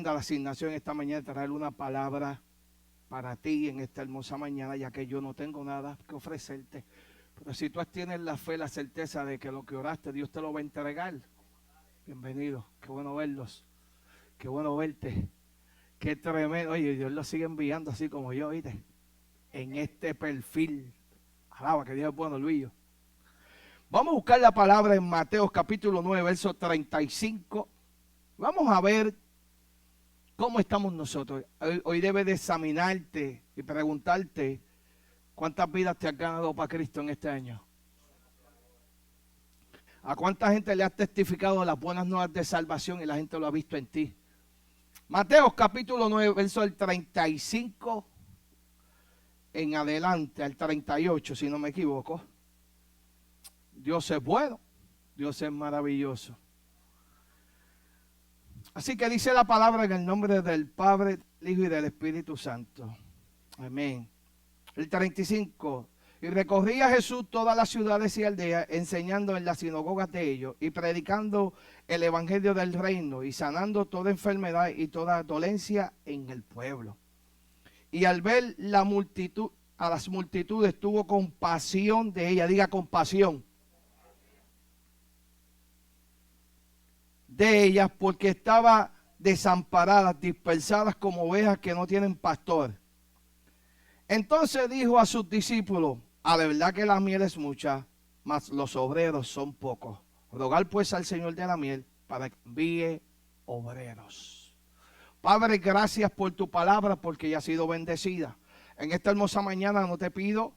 entienda la asignación esta mañana, traer una palabra para ti en esta hermosa mañana, ya que yo no tengo nada que ofrecerte. Pero si tú tienes la fe, la certeza de que lo que oraste, Dios te lo va a entregar. Bienvenido, qué bueno verlos, qué bueno verte, qué tremendo. Oye, Dios lo sigue enviando así como yo, ¿viste? En este perfil. Alaba, que Dios es bueno, Luis. Vamos a buscar la palabra en Mateo capítulo 9, verso 35. Vamos a ver cómo estamos nosotros. Hoy debes de examinarte y preguntarte cuántas vidas te has ganado para Cristo en este año. ¿A cuánta gente le has testificado las buenas nuevas de salvación y la gente lo ha visto en ti? Mateo capítulo 9, verso del 35 en adelante, al 38, si no me equivoco. Dios es bueno, Dios es maravilloso. Así que dice la palabra en el nombre del Padre, del Hijo y del Espíritu Santo. Amén. El 35. Y recorría Jesús todas las ciudades y aldeas, enseñando en las sinagogas de ellos y predicando el evangelio del reino y sanando toda enfermedad y toda dolencia en el pueblo. Y al ver la multitud, a las multitudes, tuvo compasión de ella. Diga compasión. De ellas, porque estaban desamparadas, dispersadas como ovejas que no tienen pastor. Entonces dijo a sus discípulos: a la verdad que la miel es mucha, mas los obreros son pocos. Rogad pues al Señor de la miel para que envíe obreros. Padre, gracias por tu palabra, porque ya ha sido bendecida. En esta hermosa mañana no te pido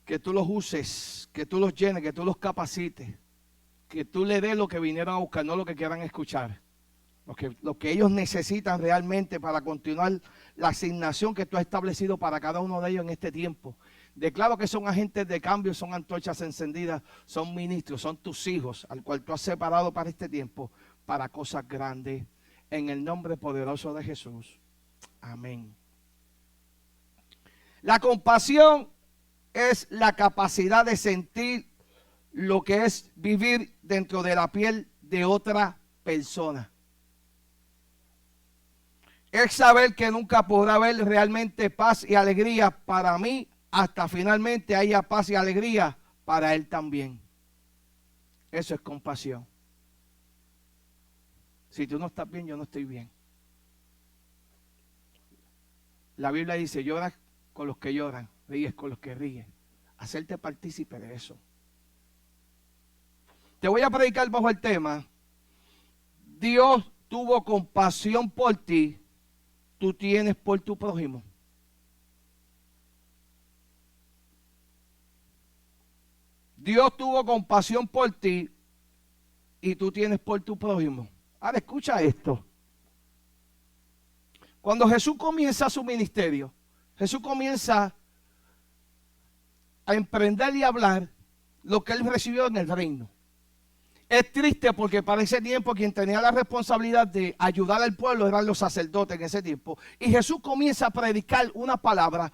que tú los uses, que tú los llenes, que tú los capacites, que tú le des lo que vinieron a buscar, no lo que quieran escuchar. Lo que ellos necesitan realmente para continuar la asignación que tú has establecido para cada uno de ellos en este tiempo. Declaro que son agentes de cambio, son antorchas encendidas, son ministros, son tus hijos, al cual tú has separado para este tiempo, para cosas grandes, en el nombre poderoso de Jesús. Amén. La compasión es la capacidad de sentir lo que es vivir dentro de la piel de otra persona. Es saber que nunca podrá haber realmente paz y alegría para mí hasta finalmente haya paz y alegría para él también. Eso es compasión. Si tú no estás bien, yo no estoy bien. La Biblia dice: lloras con los que lloran, ríes con los que ríen. Hacerte partícipe de eso. Te voy a predicar bajo el tema: Dios tuvo compasión por ti, tú tienes por tu prójimo. Dios tuvo compasión por ti y tú tienes por tu prójimo. Ahora escucha esto. Cuando Jesús comienza su ministerio, Jesús comienza a emprender y a hablar lo que él recibió en el reino. Es triste porque para ese tiempo quien tenía la responsabilidad de ayudar al pueblo eran los sacerdotes en ese tiempo. Y Jesús comienza a predicar una palabra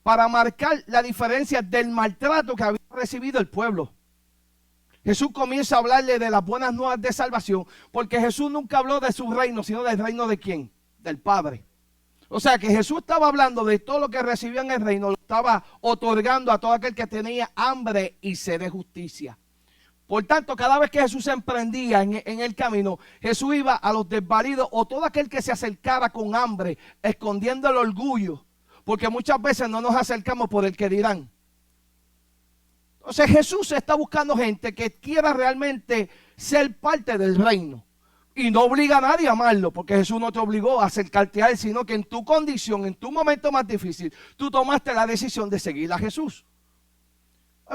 para marcar la diferencia del maltrato que había recibido el pueblo. Jesús comienza a hablarle de las buenas nuevas de salvación, porque Jesús nunca habló de su reino, sino del reino de ¿quién? Del Padre. O sea que Jesús estaba hablando de todo lo que recibía en el reino, lo estaba otorgando a todo aquel que tenía hambre y sed de justicia. Por tanto, cada vez que Jesús se emprendía en el camino, Jesús iba a los desvalidos o todo aquel que se acercara con hambre, escondiendo el orgullo, porque muchas veces no nos acercamos por el que dirán. Entonces Jesús está buscando gente que quiera realmente ser parte del reino. Y no obliga a nadie a amarlo, porque Jesús no te obligó a acercarte a él, sino que en tu condición, en tu momento más difícil, tú tomaste la decisión de seguir a Jesús.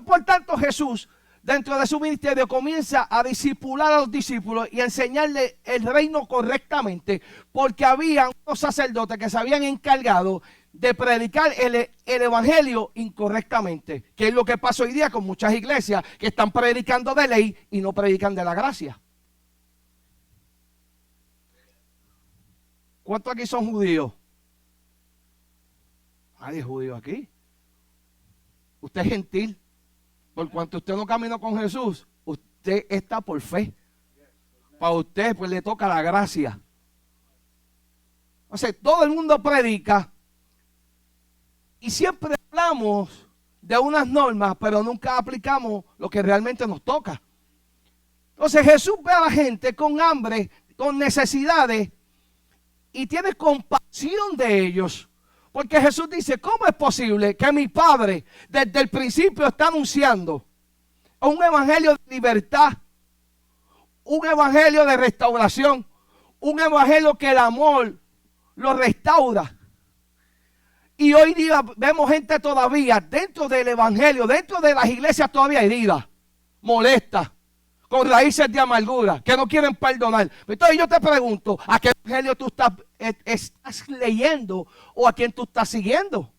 Por tanto, Jesús, dentro de su ministerio, comienza a discipular a los discípulos y a enseñarle el reino correctamente, porque había unos sacerdotes que se habían encargado de predicar el evangelio incorrectamente, que es lo que pasa hoy día con muchas iglesias que están predicando de ley y no predican de la gracia. ¿Cuántos aquí son judíos? Nadie es judío aquí. Usted es gentil. Por cuanto usted no caminó con Jesús, usted está por fe. Para usted pues le toca la gracia. O sea, todo el mundo predica y siempre hablamos de unas normas, pero nunca aplicamos lo que realmente nos toca. Entonces Jesús ve a la gente con hambre, con necesidades y tiene compasión de ellos. Porque Jesús dice, ¿cómo es posible que mi Padre desde el principio está anunciando un evangelio de libertad, un evangelio de restauración, un evangelio que el amor lo restaura? Y hoy día vemos gente todavía dentro del evangelio, dentro de las iglesias todavía herida, molesta, con raíces de amargura, que no quieren perdonar. Entonces yo te pregunto, ¿a qué evangelio tú estás leyendo o a quién tú estás siguiendo?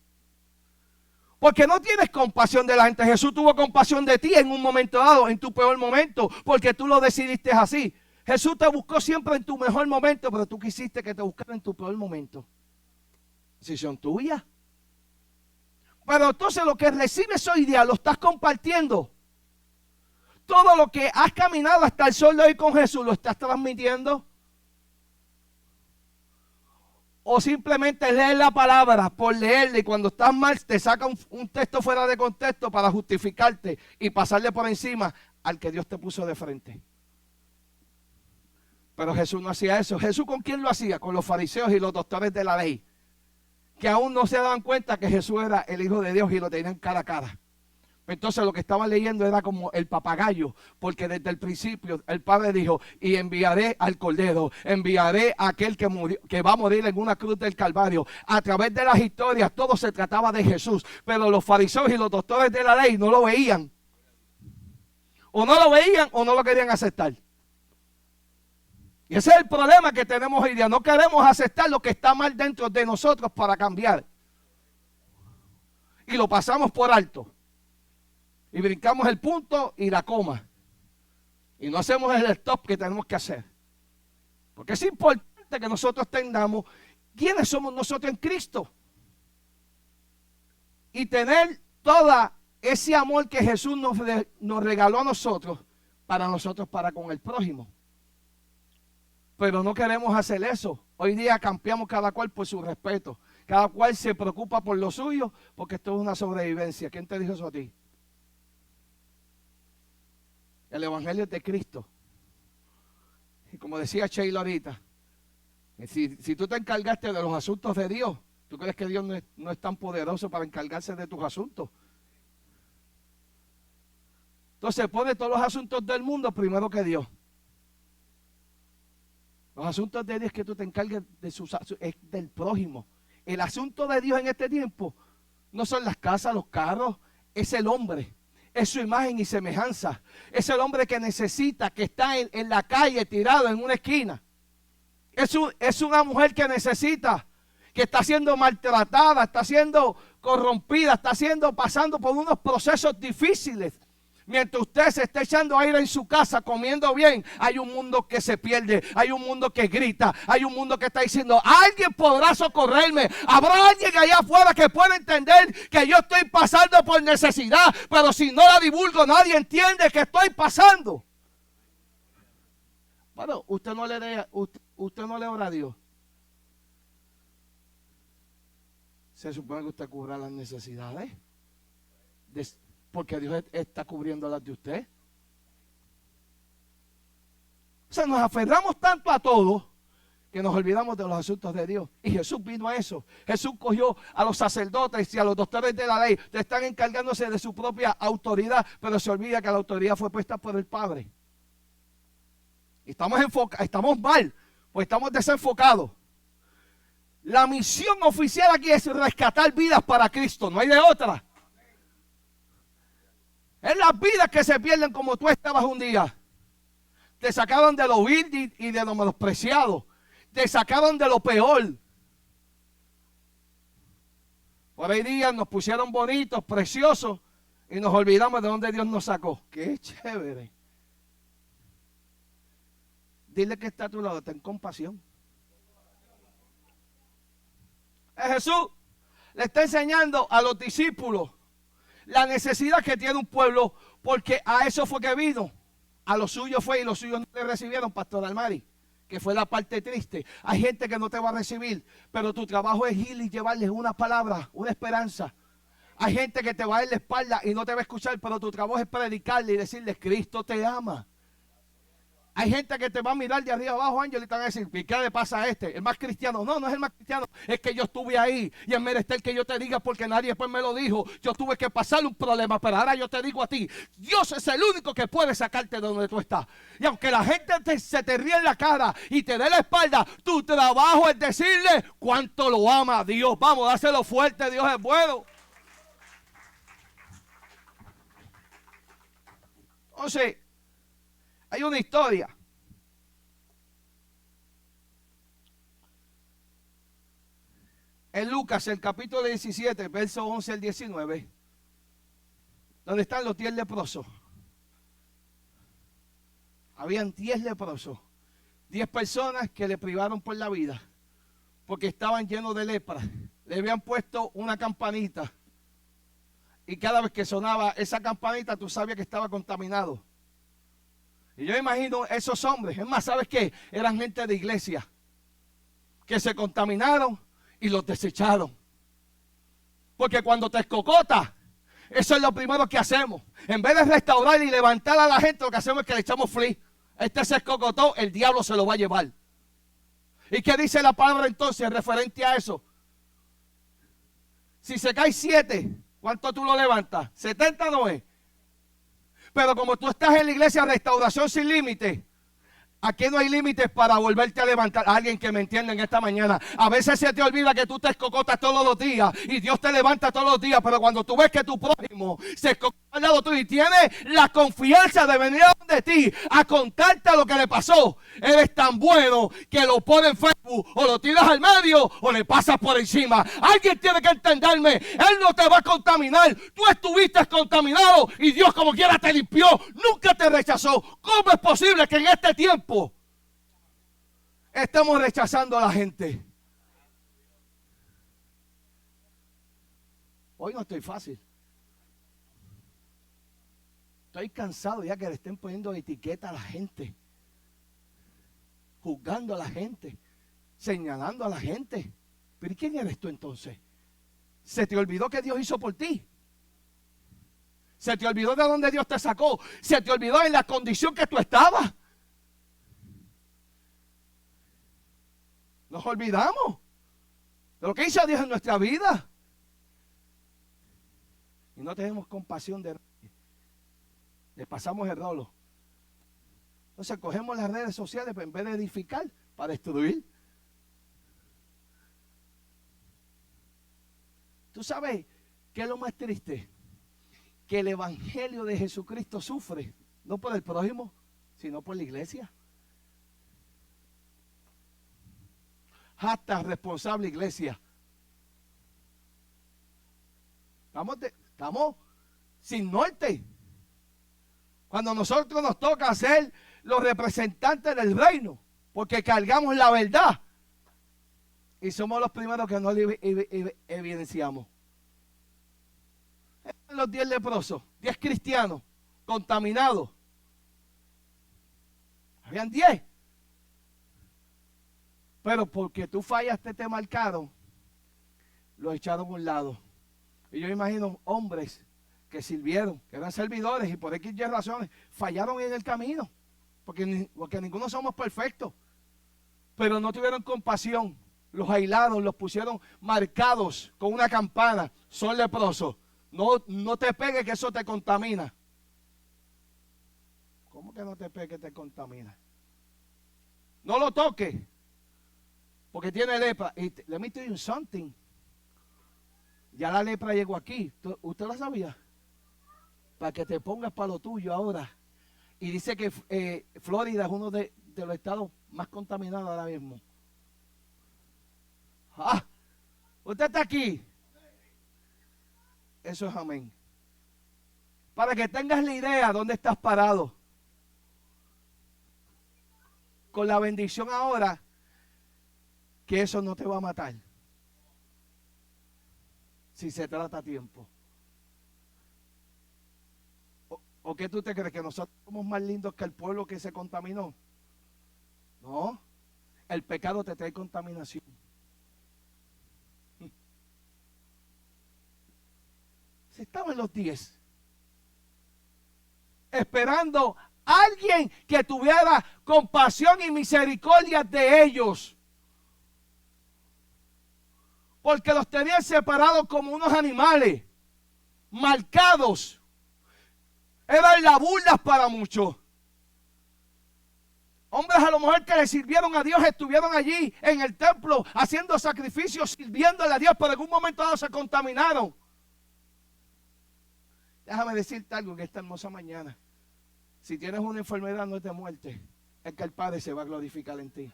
Porque no tienes compasión de la gente. Jesús tuvo compasión de ti en un momento dado, en tu peor momento, porque tú lo decidiste así. Jesús te buscó siempre en tu mejor momento, pero tú quisiste que te buscara en tu peor momento. Decisión tuya. Pero entonces lo que recibes hoy día lo estás compartiendo. Todo lo que has caminado hasta el sol de hoy con Jesús lo estás transmitiendo. O simplemente leer la palabra por leerla y cuando estás mal te saca un texto fuera de contexto para justificarte y pasarle por encima al que Dios te puso de frente. Pero Jesús no hacía eso. ¿Jesús con quién lo hacía? Con los fariseos y los doctores de la ley, que aún no se daban cuenta que Jesús era el Hijo de Dios y lo tenían cara a cara. Entonces lo que estaban leyendo era como el papagayo, porque desde el principio el Padre dijo, y enviaré al Cordero, enviaré a aquel que va a morir en una cruz del Calvario. A través de las historias todo se trataba de Jesús, pero los fariseos y los doctores de la ley no lo veían. O no lo veían o no lo querían aceptar. Y ese es el problema que tenemos hoy día. No queremos aceptar lo que está mal dentro de nosotros para cambiar. Y lo pasamos por alto. Y brincamos el punto y la coma. Y no hacemos el stop que tenemos que hacer. Porque es importante que nosotros entendamos quiénes somos nosotros en Cristo. Y tener todo ese amor que Jesús nos regaló a nosotros para con el prójimo. Pero no queremos hacer eso. Hoy día cambiamos cada cual por su respeto. Cada cual se preocupa por lo suyo, porque esto es una sobrevivencia. ¿Quién te dijo eso a ti? El evangelio es de Cristo. Y como decía Sheila ahorita, si tú te encargaste de los asuntos de Dios, ¿tú crees que Dios no es tan poderoso para encargarse de tus asuntos? Entonces pone todos los asuntos del mundo primero que Dios. Los asuntos de Dios es que tú te encargues es del prójimo. El asunto de Dios en este tiempo no son las casas, los carros, es el hombre. Es su imagen y semejanza. Es el hombre que necesita, que está en la calle tirado en una esquina. Es una mujer que necesita, que está siendo maltratada, está siendo corrompida, está pasando por unos procesos difíciles. Mientras usted se está echando aire en su casa, comiendo bien, hay un mundo que se pierde, hay un mundo que grita, hay un mundo que está diciendo, alguien podrá socorrerme, habrá alguien allá afuera que pueda entender que yo estoy pasando por necesidad, pero si no la divulgo, nadie entiende que estoy pasando. Bueno, usted no le ora a Dios. Se supone que usted cubra las necesidades porque Dios está cubriendo las de usted. O sea, nos aferramos tanto a todo que nos olvidamos de los asuntos de Dios. Y Jesús vino a eso. Jesús cogió a los sacerdotes y a los doctores de la ley. Están encargándose de su propia autoridad, pero se olvida que la autoridad fue puesta por el Padre. Y estamos mal, pues estamos desenfocados. La misión oficial aquí es rescatar vidas para Cristo, no hay de otra. Es las vidas que se pierden como tú estabas un día. Te sacaron de lo vil y de lo menospreciado. Te sacaron de lo peor. Por ahí días nos pusieron bonitos, preciosos, y nos olvidamos de dónde Dios nos sacó. ¡Qué chévere! Dile que está a tu lado, ten compasión. Jesús le está enseñando a los discípulos la necesidad que tiene un pueblo, porque a eso fue que vino. A los suyos fue y los suyos no le recibieron, Pastor Almari, que fue la parte triste. Hay gente que no te va a recibir, pero tu trabajo es ir y llevarles una palabra, una esperanza. Hay gente que te va a dar la espalda y no te va a escuchar, pero tu trabajo es predicarle y decirles, Cristo te ama. Hay gente que te va a mirar de arriba abajo, Ángel, y te van a decir, ¿y qué le pasa a este? ¿El más cristiano? No, no es el más cristiano. Es que yo estuve ahí y es menester que yo te diga porque nadie después me lo dijo. Yo tuve que pasar un problema, pero ahora yo te digo a ti, Dios es el único que puede sacarte de donde tú estás. Y aunque la gente se te ríe en la cara y te dé la espalda, tu trabajo es decirle cuánto lo ama Dios. Vamos, dáselo fuerte, Dios es bueno. Entonces, hay una historia. En Lucas, el capítulo 17, verso 11 al 19, donde están los 10 leprosos. Habían 10 leprosos, 10 personas que le privaron por la vida, porque estaban llenos de lepra. Le habían puesto una campanita, y cada vez que sonaba esa campanita, tú sabías que estaba contaminado. Y yo imagino esos hombres, es más, ¿sabes qué? Eran gente de iglesia, que se contaminaron y los desecharon. Porque cuando te escocotas, eso es lo primero que hacemos. En vez de restaurar y levantar a la gente, lo que hacemos es que le echamos free. Este se escocotó, el diablo se lo va a llevar. ¿Y qué dice la palabra entonces referente a eso? Si se cae 7, ¿cuánto tú lo levantas? 70 no es. Pero como tú estás en la iglesia Restauración Sin Límite, aquí no hay límites para volverte a levantar. Alguien que me entienda en esta mañana. A veces se te olvida que tú te escocotas todos los días y Dios te levanta todos los días, pero cuando tú ves que tu prójimo se escocota al lado tuyo y tiene la confianza de venir a donde ti a contarte lo que le pasó, eres tan bueno que lo pone en Facebook o lo tiras al medio o le pasas por encima. Alguien tiene que entenderme. Él no te va a contaminar. Tú estuviste contaminado y Dios como quiera te limpió. Nunca te rechazó. ¿Cómo es posible que en este tiempo estamos rechazando a la gente? Hoy no estoy fácil. Estoy cansado ya que le estén poniendo etiqueta a la gente, juzgando a la gente, señalando a la gente. ¿Pero quién eres tú entonces? ¿Se te olvidó que Dios hizo por ti? ¿Se te olvidó de dónde Dios te sacó? ¿Se te olvidó en la condición que tú estabas? Nos olvidamos de lo que hizo Dios en nuestra vida. Y no tenemos compasión de nadie. Le pasamos el rolo. Entonces cogemos las redes sociales en vez de edificar, para destruir. ¿Tú sabes qué es lo más triste? Que el evangelio de Jesucristo sufre, no por el prójimo, sino por la iglesia. Hasta responsable iglesia. Estamos sin norte. Cuando nosotros nos toca ser los representantes del reino, porque cargamos la verdad y somos los primeros que no evidenciamos. Los 10 leprosos, 10 cristianos contaminados. Habían 10. Pero porque tú fallaste, te marcaron, los echaron a un lado. Y yo imagino hombres que sirvieron, que eran servidores y por X razones fallaron en el camino, porque ninguno somos perfectos, pero no tuvieron compasión, los aislaron, los pusieron marcados con una campana, son leprosos. No te pegue que eso te contamina. ¿Cómo que no te pegue que te contamina? No lo toques, porque tiene lepra. Y let me tell you something. Ya la lepra llegó aquí. ¿Usted la sabía? Para que te pongas para lo tuyo ahora. Y dice que Florida es uno de los estados más contaminados ahora mismo. Ah, usted está aquí. Eso es amén. Para que tengas la idea dónde estás parado. Con la bendición ahora, que eso no te va a matar. Si se trata a tiempo. ¿O qué tú te crees? ¿Que nosotros somos más lindos que el pueblo que se contaminó? No, el pecado te trae contaminación. Si estamos en los 10, esperando a alguien que tuviera compasión y misericordia de ellos, porque los tenían separados como unos animales, marcados. Eran las burlas para muchos. Hombres a lo mejor que le sirvieron a Dios, estuvieron allí en el templo haciendo sacrificios, sirviéndole a Dios, pero en un momento dado se contaminaron. Déjame decirte algo en esta hermosa mañana. Si tienes una enfermedad no es de muerte, es que el Padre se va a glorificar en ti.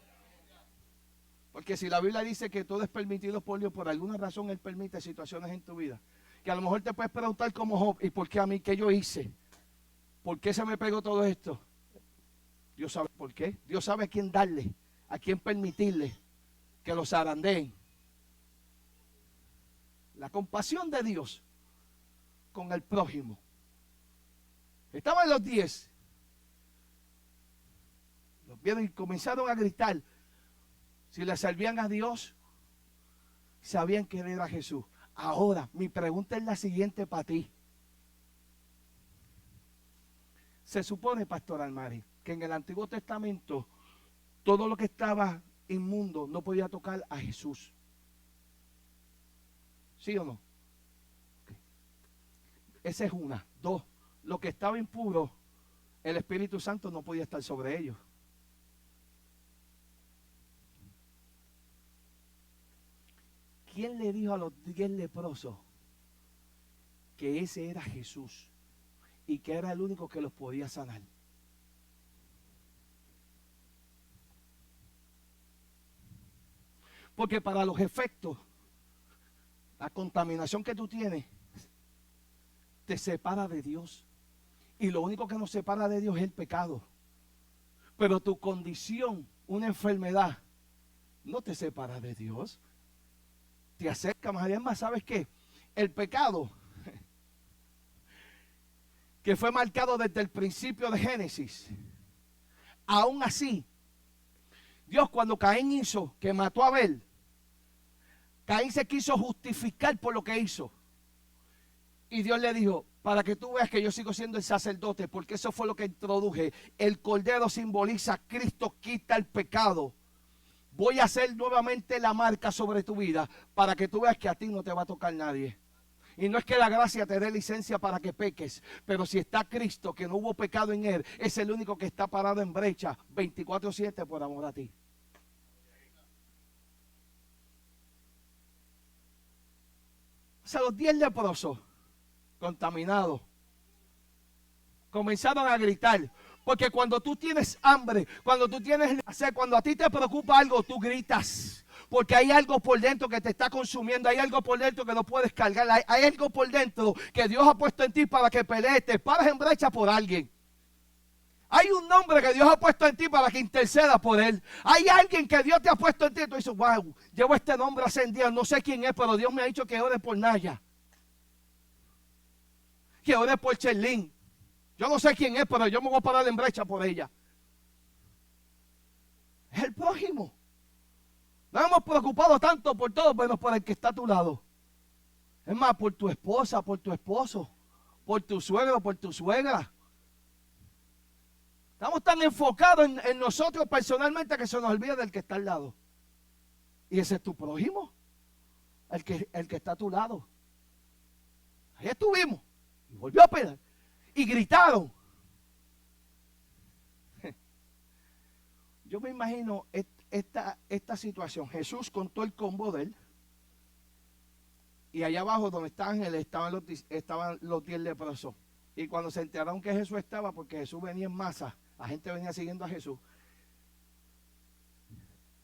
Porque si la Biblia dice que todo es permitido por Dios, por alguna razón Él permite situaciones en tu vida, que a lo mejor te puedes preguntar como Job, ¿y por qué a mí? ¿Qué yo hice? ¿Por qué se me pegó todo esto? Dios sabe por qué. Dios sabe a quién darle, a quién permitirle que los zarandeen. La compasión de Dios con el prójimo. Estaban los 10. Los vieron y comenzaron a gritar. Si le servían a Dios, sabían quién era Jesús. Ahora, mi pregunta es la siguiente para ti. Se supone, Pastor Almari, que en el Antiguo Testamento todo lo que estaba inmundo no podía tocar a Jesús. ¿Sí o no? Okay. Esa es una. 2. Lo que estaba impuro, el Espíritu Santo no podía estar sobre ellos. ¿Quién le dijo a los 10 leprosos que ese era Jesús y que era el único que los podía sanar? Porque para los efectos, la contaminación que tú tienes te separa de Dios. Y lo único que nos separa de Dios es el pecado. Pero tu condición, una enfermedad, no te separa de Dios. Te acerca más. Además, ¿sabes qué? El pecado, que fue marcado desde el principio de Génesis, aún así, Dios cuando Caín hizo, que mató a Abel, Caín se quiso justificar por lo que hizo. Y Dios le dijo, para que tú veas que yo sigo siendo el sacerdote, porque eso fue lo que introduje. El cordero simboliza, Cristo quita el pecado. Voy a hacer nuevamente la marca sobre tu vida, para que tú veas que a ti no te va a tocar nadie. Y no es que la gracia te dé licencia para que peques, pero si está Cristo, que no hubo pecado en Él, es el único que está parado en brecha 24/7 por amor a ti. O sea, los 10 leprosos contaminados comenzaron a gritar. Porque cuando tú tienes hambre, cuando tú tienes sed, cuando a ti te preocupa algo, tú gritas. Porque hay algo por dentro que te está consumiendo, hay algo por dentro que no puedes cargar, hay algo por dentro que Dios ha puesto en ti para que pelees, te pares en brecha por alguien. Hay un nombre que Dios ha puesto en ti para que interceda por él. Hay alguien que Dios te ha puesto en ti y tú dices, wow, llevo este nombre hace días, no sé quién es, pero Dios me ha dicho que ore por Naya, que ore por Cherlín. Yo no sé quién es, pero yo me voy a parar en brecha por ella. Es el prójimo. No hemos preocupado tanto por todo, menos por el que está a tu lado. Es más, por tu esposa, por tu esposo, por tu suegro, por tu suegra. Estamos tan enfocados en nosotros personalmente que se nos olvida del que está al lado. Y ese es tu prójimo, el que está a tu lado. Ahí estuvimos. Y volvió a pegar. Y gritaron. Yo me imagino esta situación. Jesús con todo el combo de él. Y allá abajo donde estaban él, estaban los 10 leprosos. Y cuando se enteraron que Jesús estaba, porque Jesús venía en masa, la gente venía siguiendo a Jesús.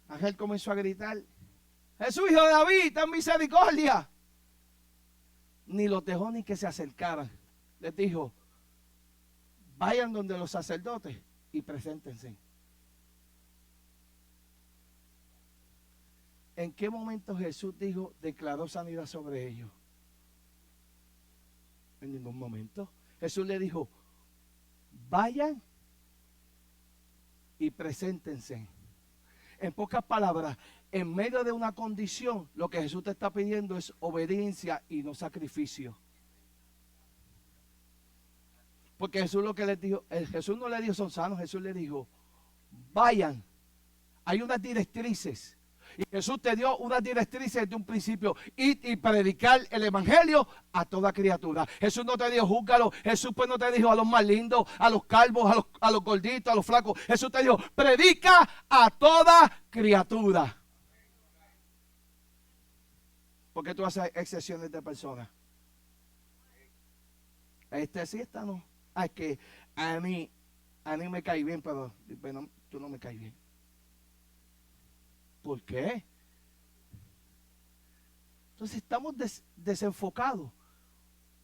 Ángel comenzó a gritar, Jesús, hijo de David, ten misericordia. Ni los dejó ni que se acercaran. Les dijo, vayan donde los sacerdotes y preséntense. ¿En qué momento Jesús declaró sanidad sobre ellos? En ningún momento. Jesús le dijo, vayan y preséntense. En pocas palabras, en medio de una condición, lo que Jesús te está pidiendo es obediencia y no sacrificio. Porque Jesús lo que les dijo, Jesús no le dijo son sanos, Jesús le dijo, vayan. Hay unas directrices. Y Jesús te dio unas directrices desde un principio. Ir y predicar el evangelio a toda criatura. Jesús no te dijo, júzgalo. Jesús pues no te dijo a los más lindos, a los calvos, a los gorditos, a los flacos. Jesús te dijo, predica a toda criatura. ¿Por qué tú haces excepciones de personas? Este sí, esta no. Es que a mí me cae bien, pero bueno, tú no me caes bien. ¿Por qué? Entonces estamos desenfocados.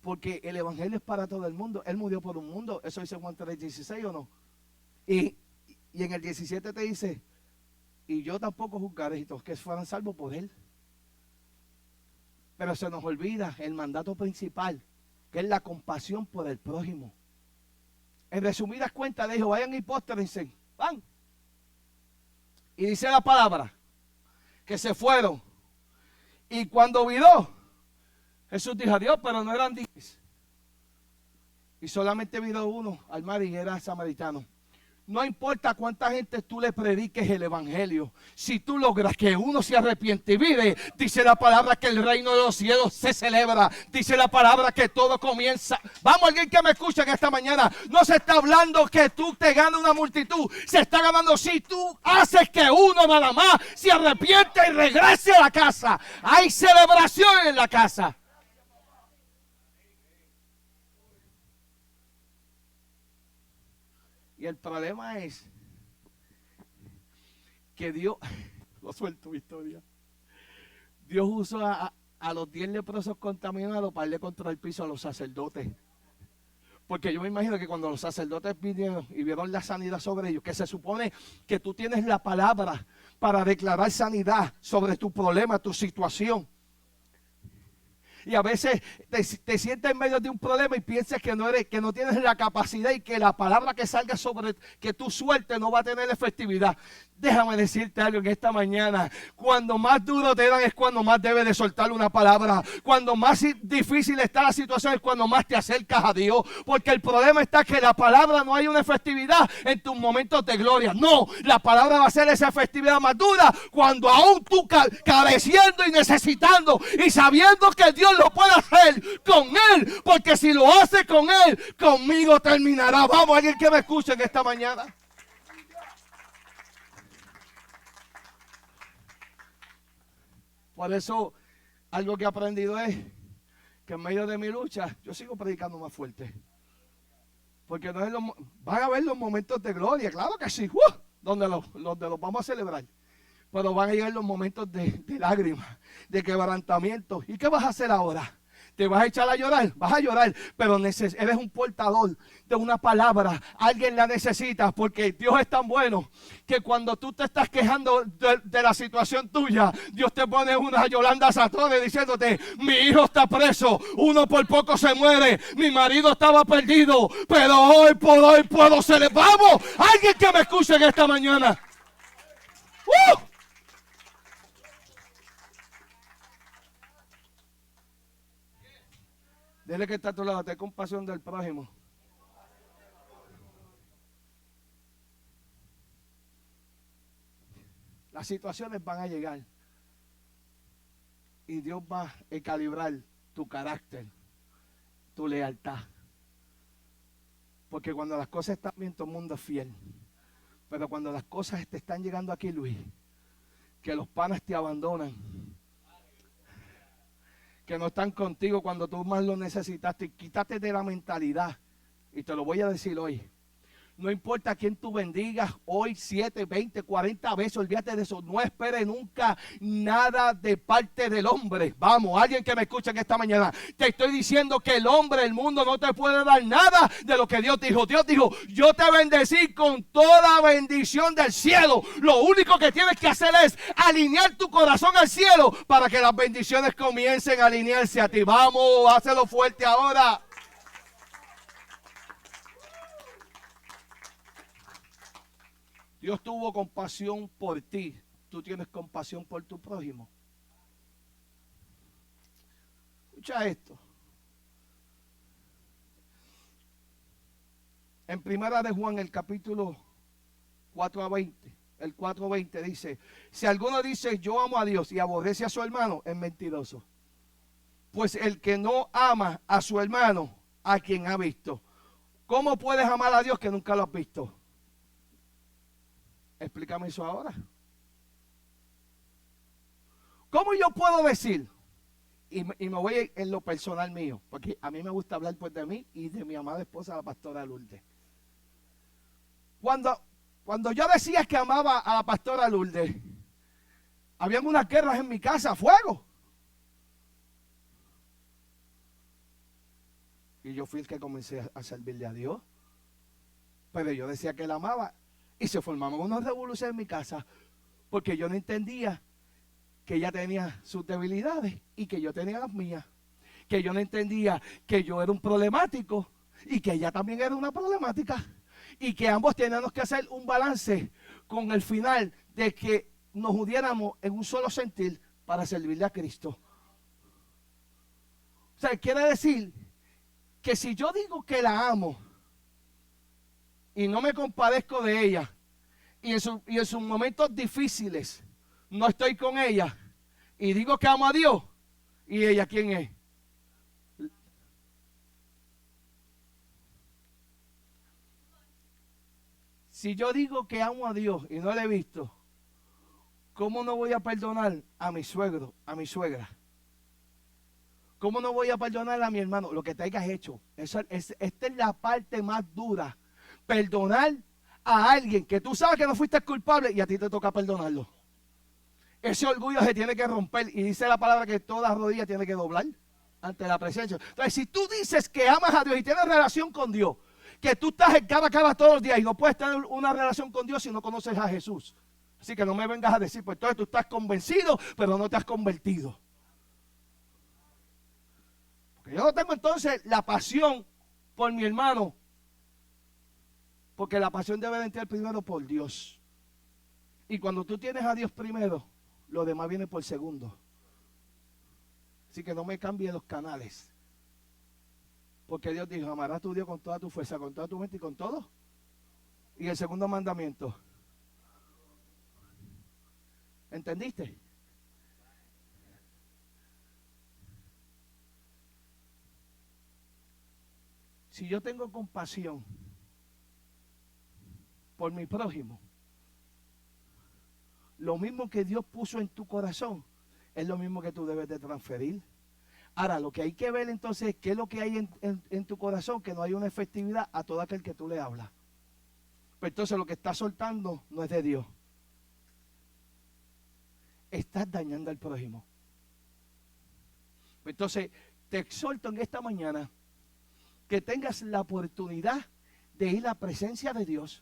Porque el evangelio es para todo el mundo. Él murió por un mundo. Eso dice Juan 3:16, ¿o no? Y en el 17 te dice, y yo tampoco juzgaré a todos que fueran salvos por él. Pero se nos olvida el mandato principal, que es la compasión por el prójimo. En resumidas cuentas dijo, vayan y póstrense, van. Y dice la palabra, que se fueron. Y cuando viró, Jesús dijo adiós, pero no eran 10. Y solamente viró uno al mar y era samaritano. No importa cuánta gente tú le prediques el evangelio, si tú logras que uno se arrepiente y vive, dice la palabra que el reino de los cielos se celebra, dice la palabra que todo comienza. Vamos, alguien que me escucha en esta mañana, no se está hablando que tú te ganes una multitud, se está ganando si tú haces que uno nada más se arrepiente y regrese a la casa. Hay celebración en la casa. Y el problema es que Dios, lo suelto Victoria, Dios usó a los 10 leprosos contaminados para darle contra el piso a los sacerdotes. Porque yo me imagino que cuando los sacerdotes vinieron y vieron la sanidad sobre ellos, que se supone que tú tienes la palabra para declarar sanidad sobre tu problema, tu situación. Y a veces te sientes en medio de un problema y piensas que no tienes la capacidad y que la palabra que salga sobre que tú sueltes no va a tener efectividad. Déjame decirte algo en esta mañana. Cuando más duro te dan es cuando más debes de soltar una palabra. Cuando más difícil está la situación es cuando más te acercas a Dios. Porque el problema está que la palabra no hay una efectividad en tus momentos de gloria. No, la palabra va a ser esa efectividad más dura cuando aún tú careciendo y necesitando y sabiendo que Dios lo puede hacer con Él. Porque si lo hace con Él, conmigo terminará. Vamos, alguien que me escuche en esta mañana. Por eso, algo que he aprendido es que en medio de mi lucha, yo sigo predicando más fuerte. Porque no es van a haber los momentos de gloria, claro que sí, donde los vamos a celebrar. Pero van a llegar los momentos de lágrimas, de quebrantamiento. ¿Y qué vas a hacer ahora? ¿Te vas a echar a llorar? Vas a llorar, pero eres un portador de una palabra. Alguien la necesita porque Dios es tan bueno que cuando tú te estás quejando de la situación tuya, Dios te pone una Yolanda Satones diciéndote, mi hijo está preso, uno por poco se muere, mi marido estaba perdido, pero hoy por hoy puedo celebrar. ¡Vamos! Alguien que me escuche en esta mañana. Dile que está a tu lado, ten compasión del prójimo. Las situaciones van a llegar y Dios va a calibrar tu carácter, tu lealtad. Porque cuando las cosas están bien, todo el mundo es fiel. Pero cuando las cosas te están llegando aquí, Luis, que los panas te abandonan, que no están contigo cuando tú más lo necesitaste, quítate de la mentalidad. Y te lo voy a decir hoy. No importa a quién tú bendigas hoy 7, 20, 40 veces, olvídate de eso. No espere nunca nada de parte del hombre. Vamos, alguien que me escucha en esta mañana. Te estoy diciendo que el hombre, el mundo no te puede dar nada de lo que Dios dijo. Dios dijo, yo te bendecí con toda bendición del cielo. Lo único que tienes que hacer es alinear tu corazón al cielo para que las bendiciones comiencen a alinearse a ti. Vamos, hazlo fuerte ahora. Dios tuvo compasión por ti. Tú tienes compasión por tu prójimo. Escucha esto. En Primera de Juan, el capítulo 4:20, el 4:20 dice: si alguno dice yo amo a Dios y aborrece a su hermano, es mentiroso. Pues el que no ama a su hermano, a quien ha visto. ¿Cómo puedes amar a Dios que nunca lo has visto? Explícame eso ahora. ¿Cómo yo puedo decir? Y me voy en lo personal mío, porque a mí me gusta hablar pues de mí y de mi amada esposa, la pastora Lourdes. Cuando yo decía que amaba a la pastora Lourdes, habían unas guerras en mi casa, fuego. Y yo fui el que comencé a servirle a Dios. Pero yo decía que la amaba y se formaban unas revoluciones en mi casa porque yo no entendía que ella tenía sus debilidades y que yo tenía las mías. Que yo no entendía que yo era un problemático y que ella también era una problemática. Y que ambos teníamos que hacer un balance con el final de que nos uniéramos en un solo sentir para servirle a Cristo. O sea, quiere decir que si yo digo que la amo y no me compadezco de ella y en sus momentos difíciles no estoy con ella y digo que amo a Dios, ¿y ella quién es? Si yo digo que amo a Dios y no le he visto, ¿cómo no voy a perdonar a mi suegro, a mi suegra? ¿Cómo no voy a perdonar a mi hermano lo que te hayas hecho? Esta es la parte más dura. Perdonar a alguien que tú sabes que no fuiste culpable y a ti te toca perdonarlo. Ese orgullo se tiene que romper y dice la palabra que toda rodilla tiene que doblar ante la presencia. Entonces, si tú dices que amas a Dios y tienes relación con Dios, que tú estás en cara todos los días y no puedes tener una relación con Dios si no conoces a Jesús. Así que no me vengas a decir, pues entonces tú estás convencido, pero no te has convertido. Porque yo no tengo entonces la pasión por mi hermano, porque la pasión debe de entrar primero por Dios. Y cuando tú tienes a Dios primero, lo demás viene por segundo. Así que no me cambie los canales. Porque Dios dijo, amarás a tu Dios con toda tu fuerza, con toda tu mente y con todo. Y el segundo mandamiento. ¿Entendiste? Si yo tengo compasión por mi prójimo, lo mismo que Dios puso en tu corazón, es lo mismo que tú debes de transferir. Ahora, lo que hay que ver entonces es qué es lo que hay en tu corazón, que no hay una efectividad a todo aquel que tú le hablas. Pero entonces lo que estás soltando no es de Dios. Estás dañando al prójimo. Entonces, te exhorto en esta mañana que tengas la oportunidad de ir a la presencia de Dios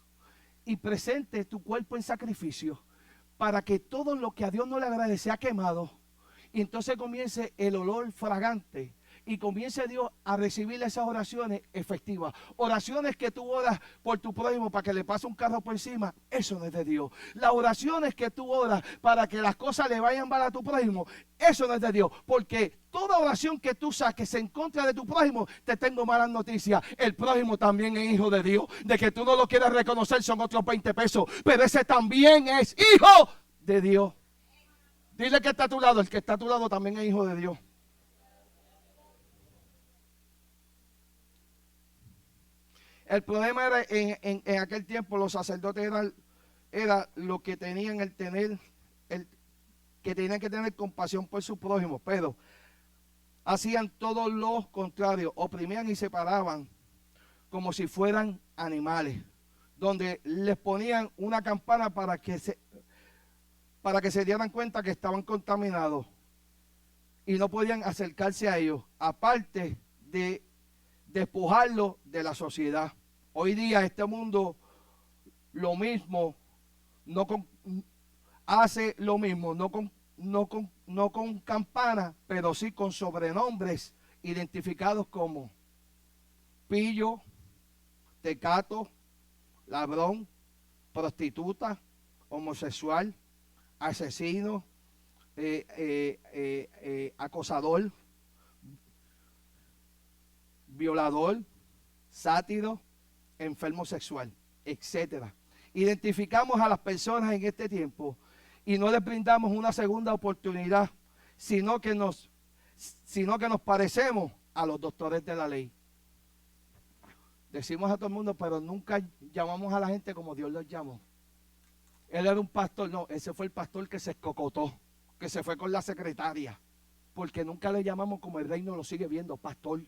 y presente tu cuerpo en sacrificio para que todo lo que a Dios no le agrade sea quemado y entonces comience el olor fragante y comience Dios a recibir esas oraciones efectivas. Oraciones que tú oras por tu prójimo para que le pase un carro por encima, eso no es de Dios. Las oraciones que tú oras para que las cosas le vayan mal a tu prójimo, eso no es de Dios. Porque toda oración que tú saques en contra de tu prójimo, te tengo malas noticias. El prójimo también es hijo de Dios. De que tú no lo quieras reconocer son otros 20 pesos. Pero ese también es hijo de Dios. Dile que está a tu lado, el que está a tu lado también es hijo de Dios. El problema era en aquel tiempo los sacerdotes era lo que tenían que tenían que tener compasión por su prójimo, pero hacían todo lo contrario, oprimían y separaban como si fueran animales, donde les ponían una campana para que se dieran cuenta que estaban contaminados y no podían acercarse a ellos, aparte de despojarlos de la sociedad. Hoy día este mundo lo mismo, hace lo mismo, no con campana, pero sí con sobrenombres identificados como pillo, tecato, ladrón, prostituta, homosexual, asesino, acosador, violador, sátiro, enfermo sexual, etcétera. Identificamos a las personas en este tiempo y no les brindamos una segunda oportunidad, sino que nos parecemos a los doctores de la ley. Decimos a todo el mundo, pero nunca llamamos a la gente como Dios los llamó. Él era un pastor, no, ese fue el pastor que se escocotó, que se fue con la secretaria, porque nunca le llamamos como el reino lo sigue viendo, pastor.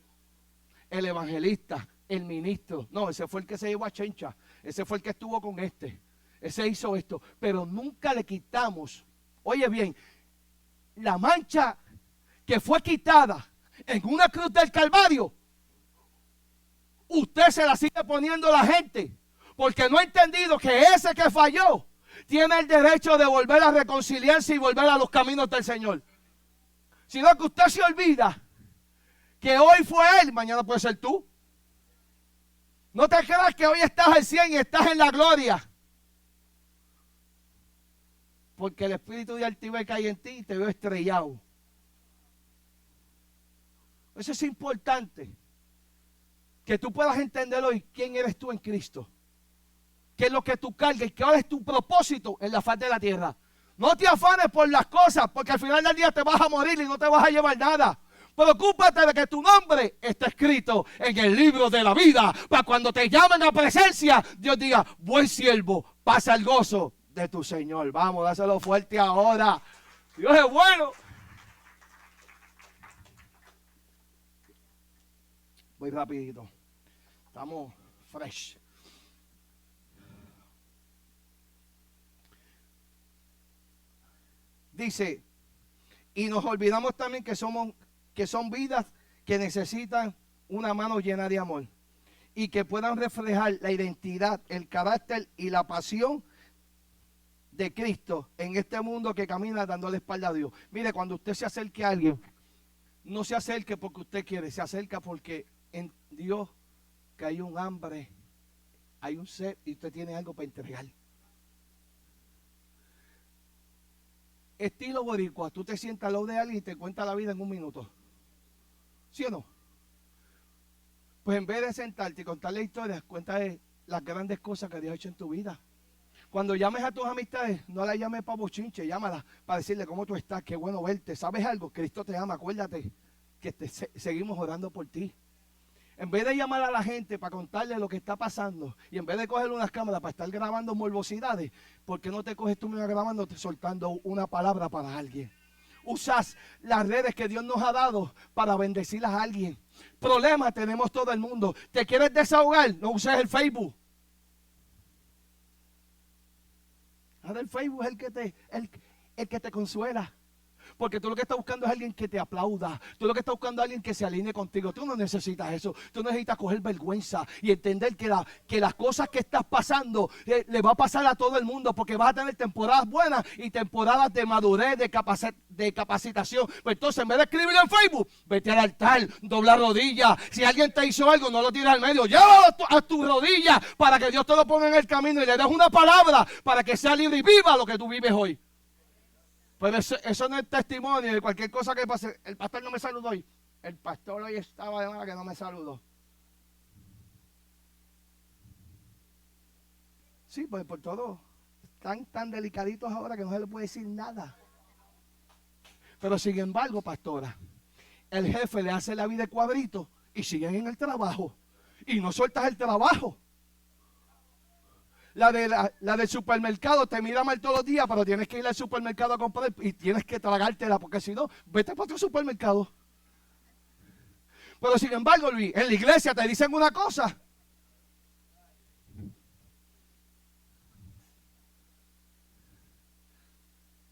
El evangelista, el ministro, no, ese fue el que se llevó a Chencha, ese fue el que estuvo con ese hizo esto, pero nunca le quitamos, oye bien, la mancha que fue quitada en una cruz del Calvario, usted se la sigue poniendo a la gente, porque no ha entendido que ese que falló tiene el derecho de volver a reconciliarse y volver a los caminos del Señor. Sino que usted se olvida que hoy fue él, mañana puede ser tú. No te creas que hoy estás al 100 y estás en la gloria, porque el espíritu de altivez que hay en ti te veo estrellado. Eso es importante, que tú puedas entender hoy quién eres tú en Cristo, qué es lo que tú cargas y cuál es tu propósito en la faz de la tierra. No te afanes por las cosas, porque al final del día te vas a morir y no te vas a llevar nada. Preocúpate de que tu nombre está escrito en el libro de la vida, para cuando te llamen a presencia, Dios diga, buen siervo, pasa el gozo de tu Señor. Vamos, dáselo fuerte ahora. Dios es bueno. Voy rapidito. Estamos fresh. Dice, y nos olvidamos también que son vidas que necesitan una mano llena de amor y que puedan reflejar la identidad, el carácter y la pasión de Cristo en este mundo que camina dando la espalda a Dios. Mire, cuando usted se acerque a alguien, no se acerque porque usted quiere, se acerca porque en Dios que hay un hambre, hay un sed y usted tiene algo para entregar. Estilo boricua, tú te sientas al lado de alguien y te cuenta la vida en un minuto. ¿Sí o no? Pues en vez de sentarte y contar la historia, cuéntale las grandes cosas que Dios ha hecho en tu vida. Cuando llames a tus amistades, no las llames para bochinche, llámalas para decirle cómo tú estás, qué bueno verte. ¿Sabes algo? Cristo te ama, acuérdate que seguimos orando por ti. En vez de llamar a la gente para contarle lo que está pasando y en vez de cogerle unas cámaras para estar grabando morbosidades, ¿por qué no te coges tú mismo grabando, soltando una palabra para alguien? Usas las redes que Dios nos ha dado para bendecir a alguien. Problemas tenemos todo el mundo. ¿Te quieres desahogar? No uses el Facebook. Ahora el Facebook es el que te consuela. Porque tú lo que estás buscando es alguien que te aplauda. Tú lo que estás buscando es alguien que se alinee contigo. Tú no necesitas eso. Tú necesitas coger vergüenza y entender que las cosas que estás pasando le va a pasar a todo el mundo. Porque vas a tener temporadas buenas y temporadas de madurez, de capacitación. Pues entonces, en vez de escribirlo en Facebook, vete al altar, dobla rodillas. Si alguien te hizo algo, no lo tires al medio. Llévalo a tu rodilla para que Dios te lo ponga en el camino y le des una palabra para que sea libre y viva lo que tú vives hoy. Pero eso no es testimonio de cualquier cosa que pase. El pastor no me saludó hoy. El pastor hoy estaba de manera que no me saludó. Sí, pues por todo. Están tan delicaditos ahora que no se les puede decir nada. Pero sin embargo, pastora, el jefe le hace la vida de cuadrito y siguen en el trabajo. Y no sueltas el trabajo. La del supermercado te mira mal todos los días, pero tienes que ir al supermercado a comprar y tienes que tragártela, porque si no, vete para otro supermercado. Pero sin embargo, Luis, en la iglesia te dicen una cosa.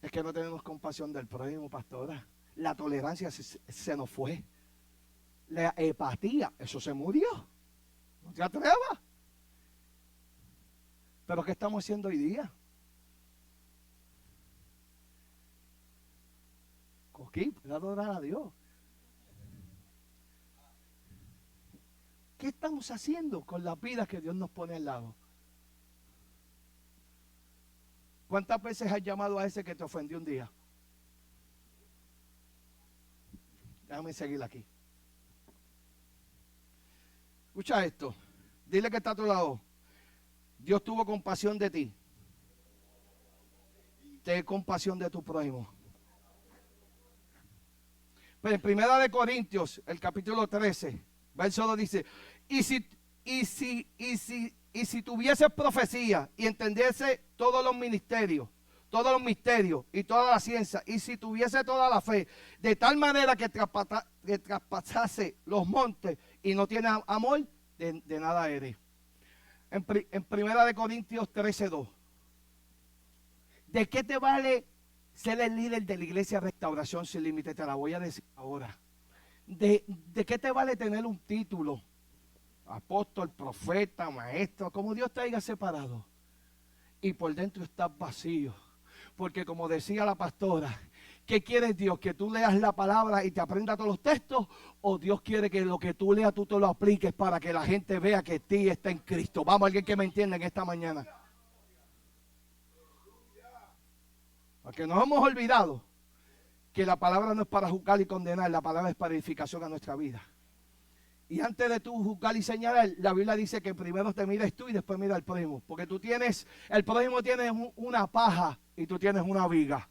Es que no tenemos compasión del prójimo, pastora. La tolerancia se nos fue. La empatía, eso se murió. No te atrevas. Pero ¿qué estamos haciendo hoy día? Coquí, para adorar a Dios. ¿Qué estamos haciendo con las vidas que Dios nos pone al lado? ¿Cuántas veces has llamado a ese que te ofendió un día? Déjame seguir aquí. Escucha esto. Dile que está a tu lado. Dios tuvo compasión de ti. Ten compasión de tu prójimo. Pero en Primera de Corintios, el capítulo 13, verso 2 dice, y si tuviese profecía y entendiese todos los misterios y toda la ciencia, y si tuviese toda la fe, de tal manera que traspasase los montes y no tiene amor, de nada eres. En Primera de Corintios 13:2. ¿De qué te vale ser el líder de la iglesia Restauración Sin Límites? Te la voy a decir ahora. ¿De qué te vale tener un título? Apóstol, profeta, maestro, como Dios te haya separado. Y por dentro estás vacío. Porque como decía la pastora, ¿qué quiere Dios? ¿Que tú leas la palabra y te aprendas todos los textos? ¿O Dios quiere que lo que tú leas tú te lo apliques para que la gente vea que ti está en Cristo? Vamos, alguien que me entienda en esta mañana. Porque nos hemos olvidado que la palabra no es para juzgar y condenar, la palabra es para edificación a nuestra vida. Y antes de tú juzgar y señalar, la Biblia dice que primero te mires tú y después mira al prójimo. Porque el prójimo tiene una paja y tú tienes una viga.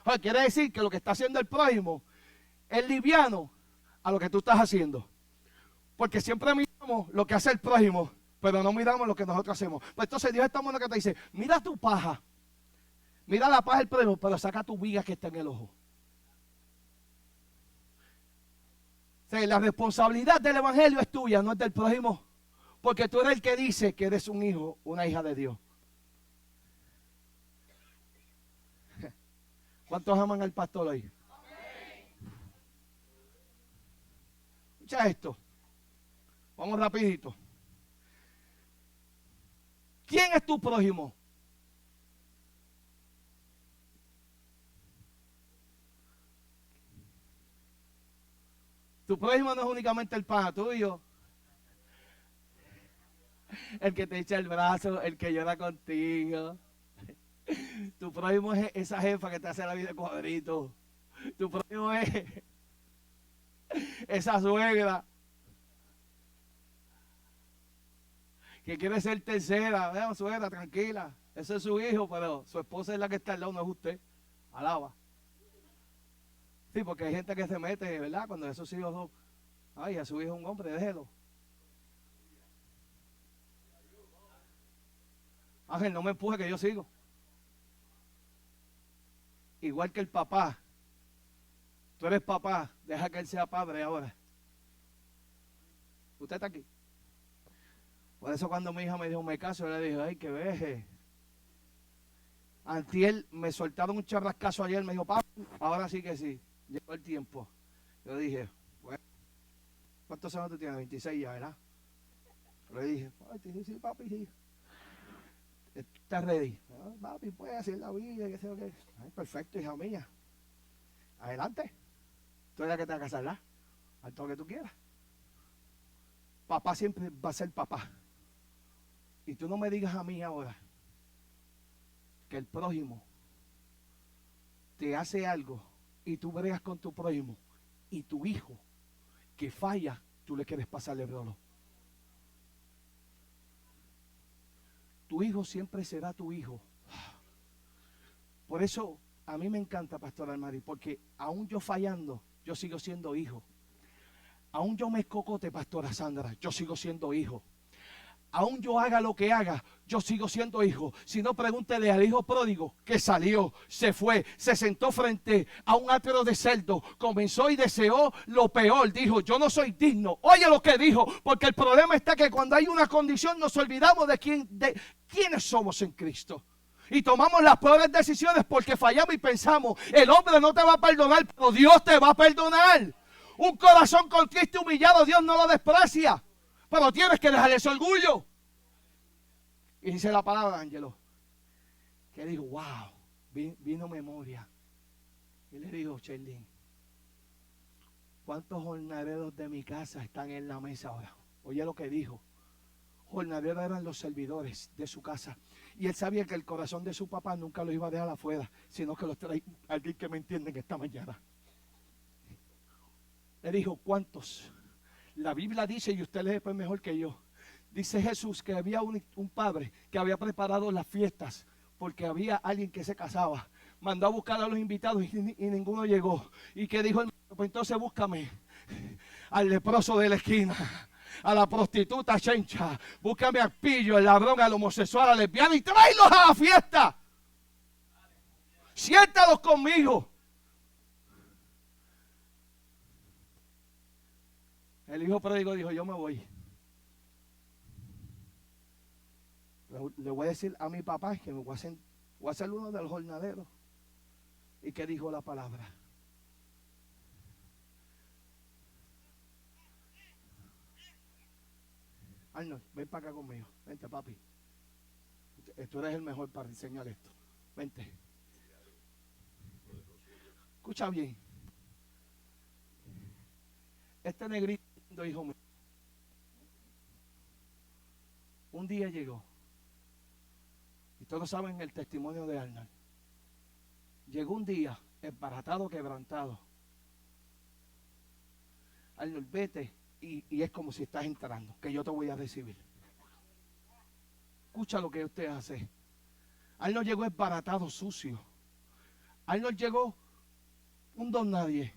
O sea, quiere decir que lo que está haciendo el prójimo es liviano a lo que tú estás haciendo. Porque siempre miramos lo que hace el prójimo, pero no miramos lo que nosotros hacemos. Pues entonces Dios está bueno que te dice, mira tu paja. Mira la paja del prójimo, pero saca tu viga que está en el ojo. O sea, la responsabilidad del evangelio es tuya, no es del prójimo. Porque tú eres el que dice que eres un hijo, una hija de Dios. ¿Cuántos aman al pastor hoy? Escucha esto. Vamos rapidito. ¿Quién es tu prójimo? Tu prójimo no es únicamente el pana tuyo, el que te echa el brazo, el que llora contigo. Tu prójimo es esa jefa que te hace la vida de cuadrito. Tu prójimo es esa suegra que quiere ser tercera. Vean, suegra, tranquila. Ese es su hijo, pero su esposa es la que está al lado, no es usted. Alaba. Sí, porque hay gente que se mete, ¿verdad? Cuando esos hijos son, ay, a su hijo es un hombre, déjelo. Ángel, no me empuje que yo sigo. Igual que el papá. Tú eres papá, deja que él sea padre ahora. Usted está aquí. Por eso cuando mi hija me dijo, me caso, yo le dije, ay, qué veje. Antier me soltaron un charrascazo ayer, me dijo, papi, ahora sí que sí. Llegó el tiempo. Yo dije, bueno, ¿cuántos años tú tienes? 26 ya, ¿verdad? Le dije, ay, sí, papi, sí. ¿Estás ready? Ah, papi, puede hacer la vida, qué sé yo qué. Ay, perfecto, hija mía. Adelante. Tú eres la que te vas a casar, ¿verdad? Haz todo lo que tú quieras. Papá siempre va a ser papá. Y tú no me digas a mí ahora que el prójimo te hace algo y tú bregas con tu prójimo y tu hijo que falla, tú le quieres pasarle el rolo. Tu hijo siempre será tu hijo. Por eso a mí me encanta, Pastor Almari, porque aún yo fallando, yo sigo siendo hijo. Aún yo me escocote, Pastora Sandra, yo sigo siendo hijo. Aún yo haga lo que haga, yo sigo siendo hijo. Si no, pregúntele al hijo pródigo que salió, se fue, se sentó frente a un átrio de cerdo, comenzó y deseó lo peor. Dijo, yo no soy digno. Oye lo que dijo, porque el problema está que cuando hay una condición nos olvidamos de quiénes somos en Cristo. Y tomamos las peores decisiones porque fallamos y pensamos, el hombre no te va a perdonar, pero Dios te va a perdonar. Un corazón contrito y humillado, Dios no lo desprecia. Pero tienes que dejar ese orgullo. Y dice la palabra, Ángelo, que dijo, wow, vino memoria. Y le dijo, Sherlyn, ¿cuántos jornaleros de mi casa están en la mesa ahora? Oye lo que dijo. Jornaleros eran los servidores de su casa. Y él sabía que el corazón de su papá nunca lo iba a dejar afuera, sino que los traía. Alguien que me entiende esta mañana. Le dijo, ¿cuántos? La Biblia dice, y usted lee pues mejor que yo, dice Jesús que había un padre que había preparado las fiestas porque había alguien que se casaba. Mandó a buscar a los invitados y ninguno llegó. ¿Y qué dijo? Pues entonces búscame al leproso de la esquina, a la prostituta chencha, búscame al pillo, al ladrón, al homosexual, al lesbiano y tráelos a la fiesta. Siéntalos conmigo. El hijo pródigo dijo, yo me voy. Le voy a decir a mi papá que me voy a ser uno de los jornaleros. ¿Y qué dijo la palabra? Arnold, ven para acá conmigo. Vente, papi. Tú eres el mejor para enseñar esto. Vente. Escucha bien. Este negrito, hijo mío, un día llegó. Y todos saben el testimonio de Arnold. Llegó un día, embaratado, quebrantado. Arnold, vete y es como si estás entrando, que yo te voy a recibir. Escucha lo que usted hace. Arnold llegó embaratado, sucio. Arnold llegó un don nadie.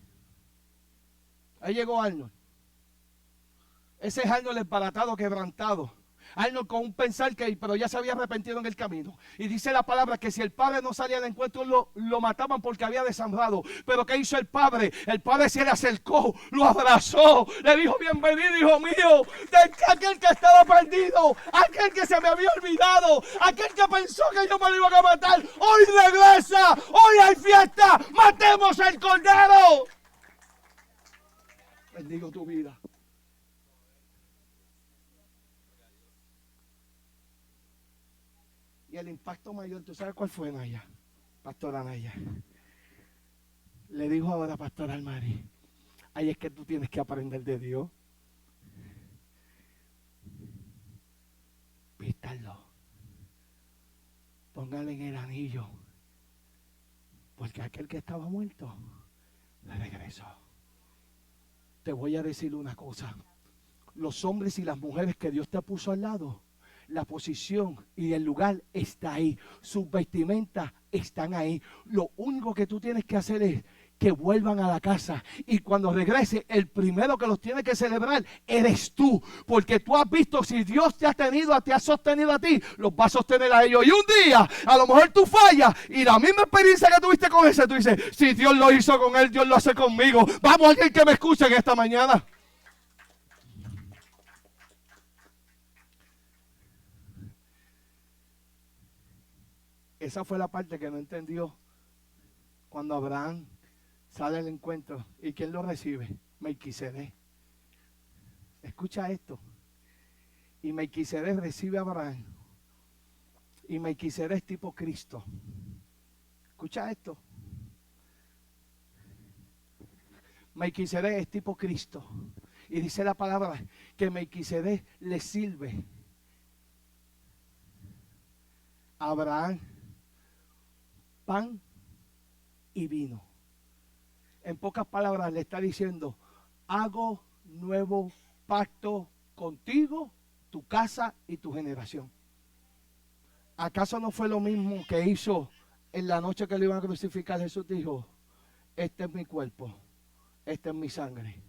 Ahí llegó Arnold. Ese es Arnold embaratado, quebrantado. Arnold con un pensar que, pero ya se había arrepentido en el camino. Y dice la palabra que si el padre no salía al encuentro, lo mataban porque había desangrado. Pero ¿qué hizo el padre? El padre se le acercó, lo abrazó, le dijo, bienvenido, hijo mío, de aquel que estaba perdido, aquel que se me había olvidado, aquel que pensó que yo me lo iba a matar. Hoy regresa, hoy hay fiesta, matemos el cordero. Bendigo tu vida. Y el impacto mayor, ¿tú sabes cuál fue, Naya? Pastora Naya. Le dijo ahora a Pastora Almari, ay, es que tú tienes que aprender de Dios. Vístanlo. Póngale en el anillo. Porque aquel que estaba muerto, regresó. Te voy a decir una cosa. Los hombres y las mujeres que Dios te puso al lado, la posición y el lugar está ahí. Sus vestimentas están ahí. Lo único que tú tienes que hacer es que vuelvan a la casa. Y cuando regrese, el primero que los tiene que celebrar eres tú. Porque tú has visto, si Dios te ha sostenido a ti, los va a sostener a ellos. Y un día, a lo mejor tú fallas. Y la misma experiencia que tuviste con ese, tú dices, si Dios lo hizo con él, Dios lo hace conmigo. Vamos, alguien que me escuche en esta mañana. Esa fue la parte que no entendió cuando Abraham sale al encuentro. ¿Y quién lo recibe? Melquisedec. Escucha esto. Y Melquisedec recibe a Abraham. Y Melquisedec es tipo Cristo. Escucha esto. Melquisedec es tipo Cristo. Y dice la palabra que Melquisedec le sirve a Abraham pan y vino. En pocas palabras le está diciendo, hago nuevo pacto contigo, tu casa y tu generación. ¿Acaso no fue lo mismo que hizo en la noche que le iban a crucificar? Jesús dijo, este es mi cuerpo, esta es mi sangre.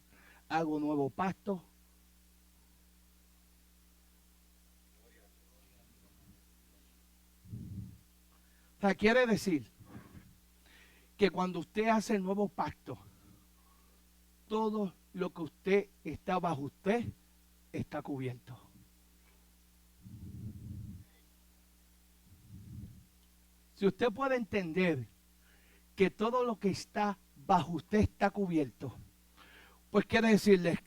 Hago nuevo pacto. O sea, quiere decir que cuando usted hace el nuevo pacto, todo lo que usted está bajo usted está cubierto. Si usted puede entender que todo lo que está bajo usted está cubierto, pues quiere decirles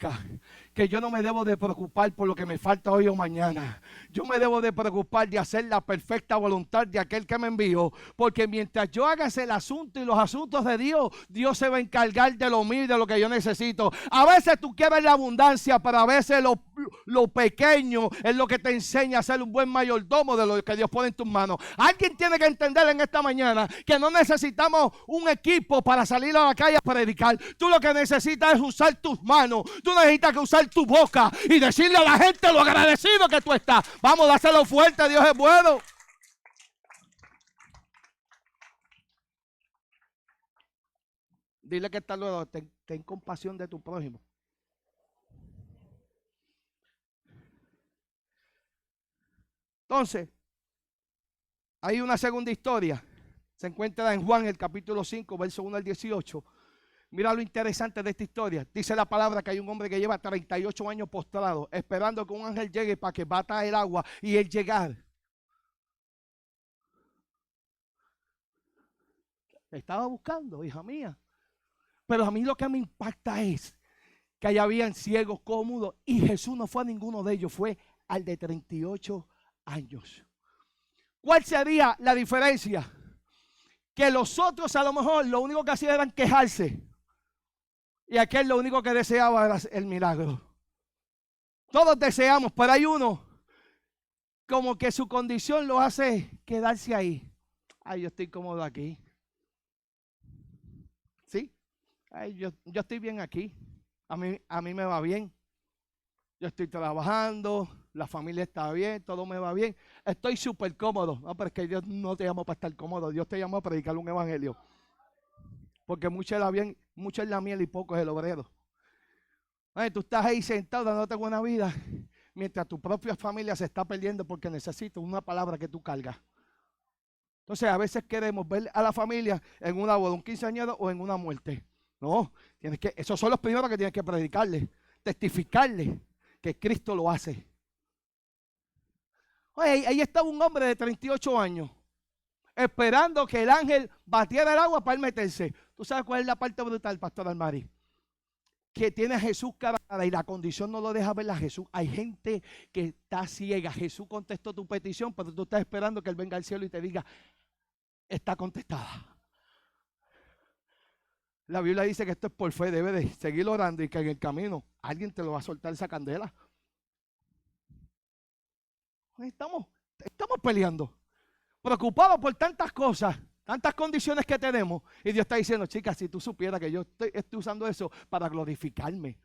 que yo no me debo de preocupar por lo que me falta hoy o mañana. Yo me debo de preocupar de hacer la perfecta voluntad de aquel que me envió. Porque mientras yo haga el asunto y los asuntos de Dios, Dios se va a encargar de lo mío y de lo que yo necesito. A veces tú quieres la abundancia, pero a veces lo pequeño es lo que te enseña a ser un buen mayordomo de lo que Dios pone en tus manos. Alguien tiene que entender en esta mañana que no necesitamos un equipo para salir a la calle a predicar. Tú lo que necesitas es usar tus manos. Tú necesitas que usar tu boca y decirle a la gente lo agradecido que tú estás. Vamos, dáselo fuerte, Dios es bueno. Dile que está luego, ten compasión de tu prójimo. Entonces, hay una segunda historia. Se encuentra en Juan, el capítulo 5, verso 1 al 18. Mira lo interesante de esta historia. Dice la palabra que hay un hombre que lleva 38 años postrado, esperando que un ángel llegue para que bata el agua y él llegar. Estaba buscando, hija mía. Pero a mí lo que me impacta es que allá habían ciegos, cómodos, y Jesús no fue a ninguno de ellos, fue al de 38 años. ¿Cuál sería la diferencia? Que los otros a lo mejor lo único que hacían era quejarse. Y aquel lo único que deseaba era el milagro. Todos deseamos, pero hay uno como que su condición lo hace quedarse ahí. Ay, yo estoy cómodo aquí. ¿Sí? Ay, yo estoy bien aquí. A mí me va bien. Yo estoy trabajando, la familia está bien, todo me va bien. Estoy súper cómodo. No, pero es que Dios no te llamó para estar cómodo. Dios te llamó a predicar un evangelio. Porque mucho es la miel y poco es el obrero. Ay, tú estás ahí sentado dándote buena vida, mientras tu propia familia se está perdiendo porque necesita una palabra que tú cargas. Entonces a veces queremos ver a la familia en una boda, un quinceañero o en una muerte. No, esos son los primeros que tienes que predicarle, testificarle que Cristo lo hace. Oye, ahí estaba un hombre de 38 años, esperando que el ángel batiera el agua para él meterse. ¿Tú sabes cuál es la parte brutal, Pastor Almari? Que tiene a Jesús cara y la condición no lo deja ver a Jesús. Hay gente que está ciega. Jesús contestó tu petición, pero tú estás esperando que Él venga al cielo y te diga, está contestada. La Biblia dice que esto es por fe, debe de seguir orando y que en el camino alguien te lo va a soltar esa candela. Estamos peleando, preocupados por tantas cosas, tantas condiciones que tenemos. Y Dios está diciendo, chicas, si tú supieras que yo estoy usando eso para glorificarme.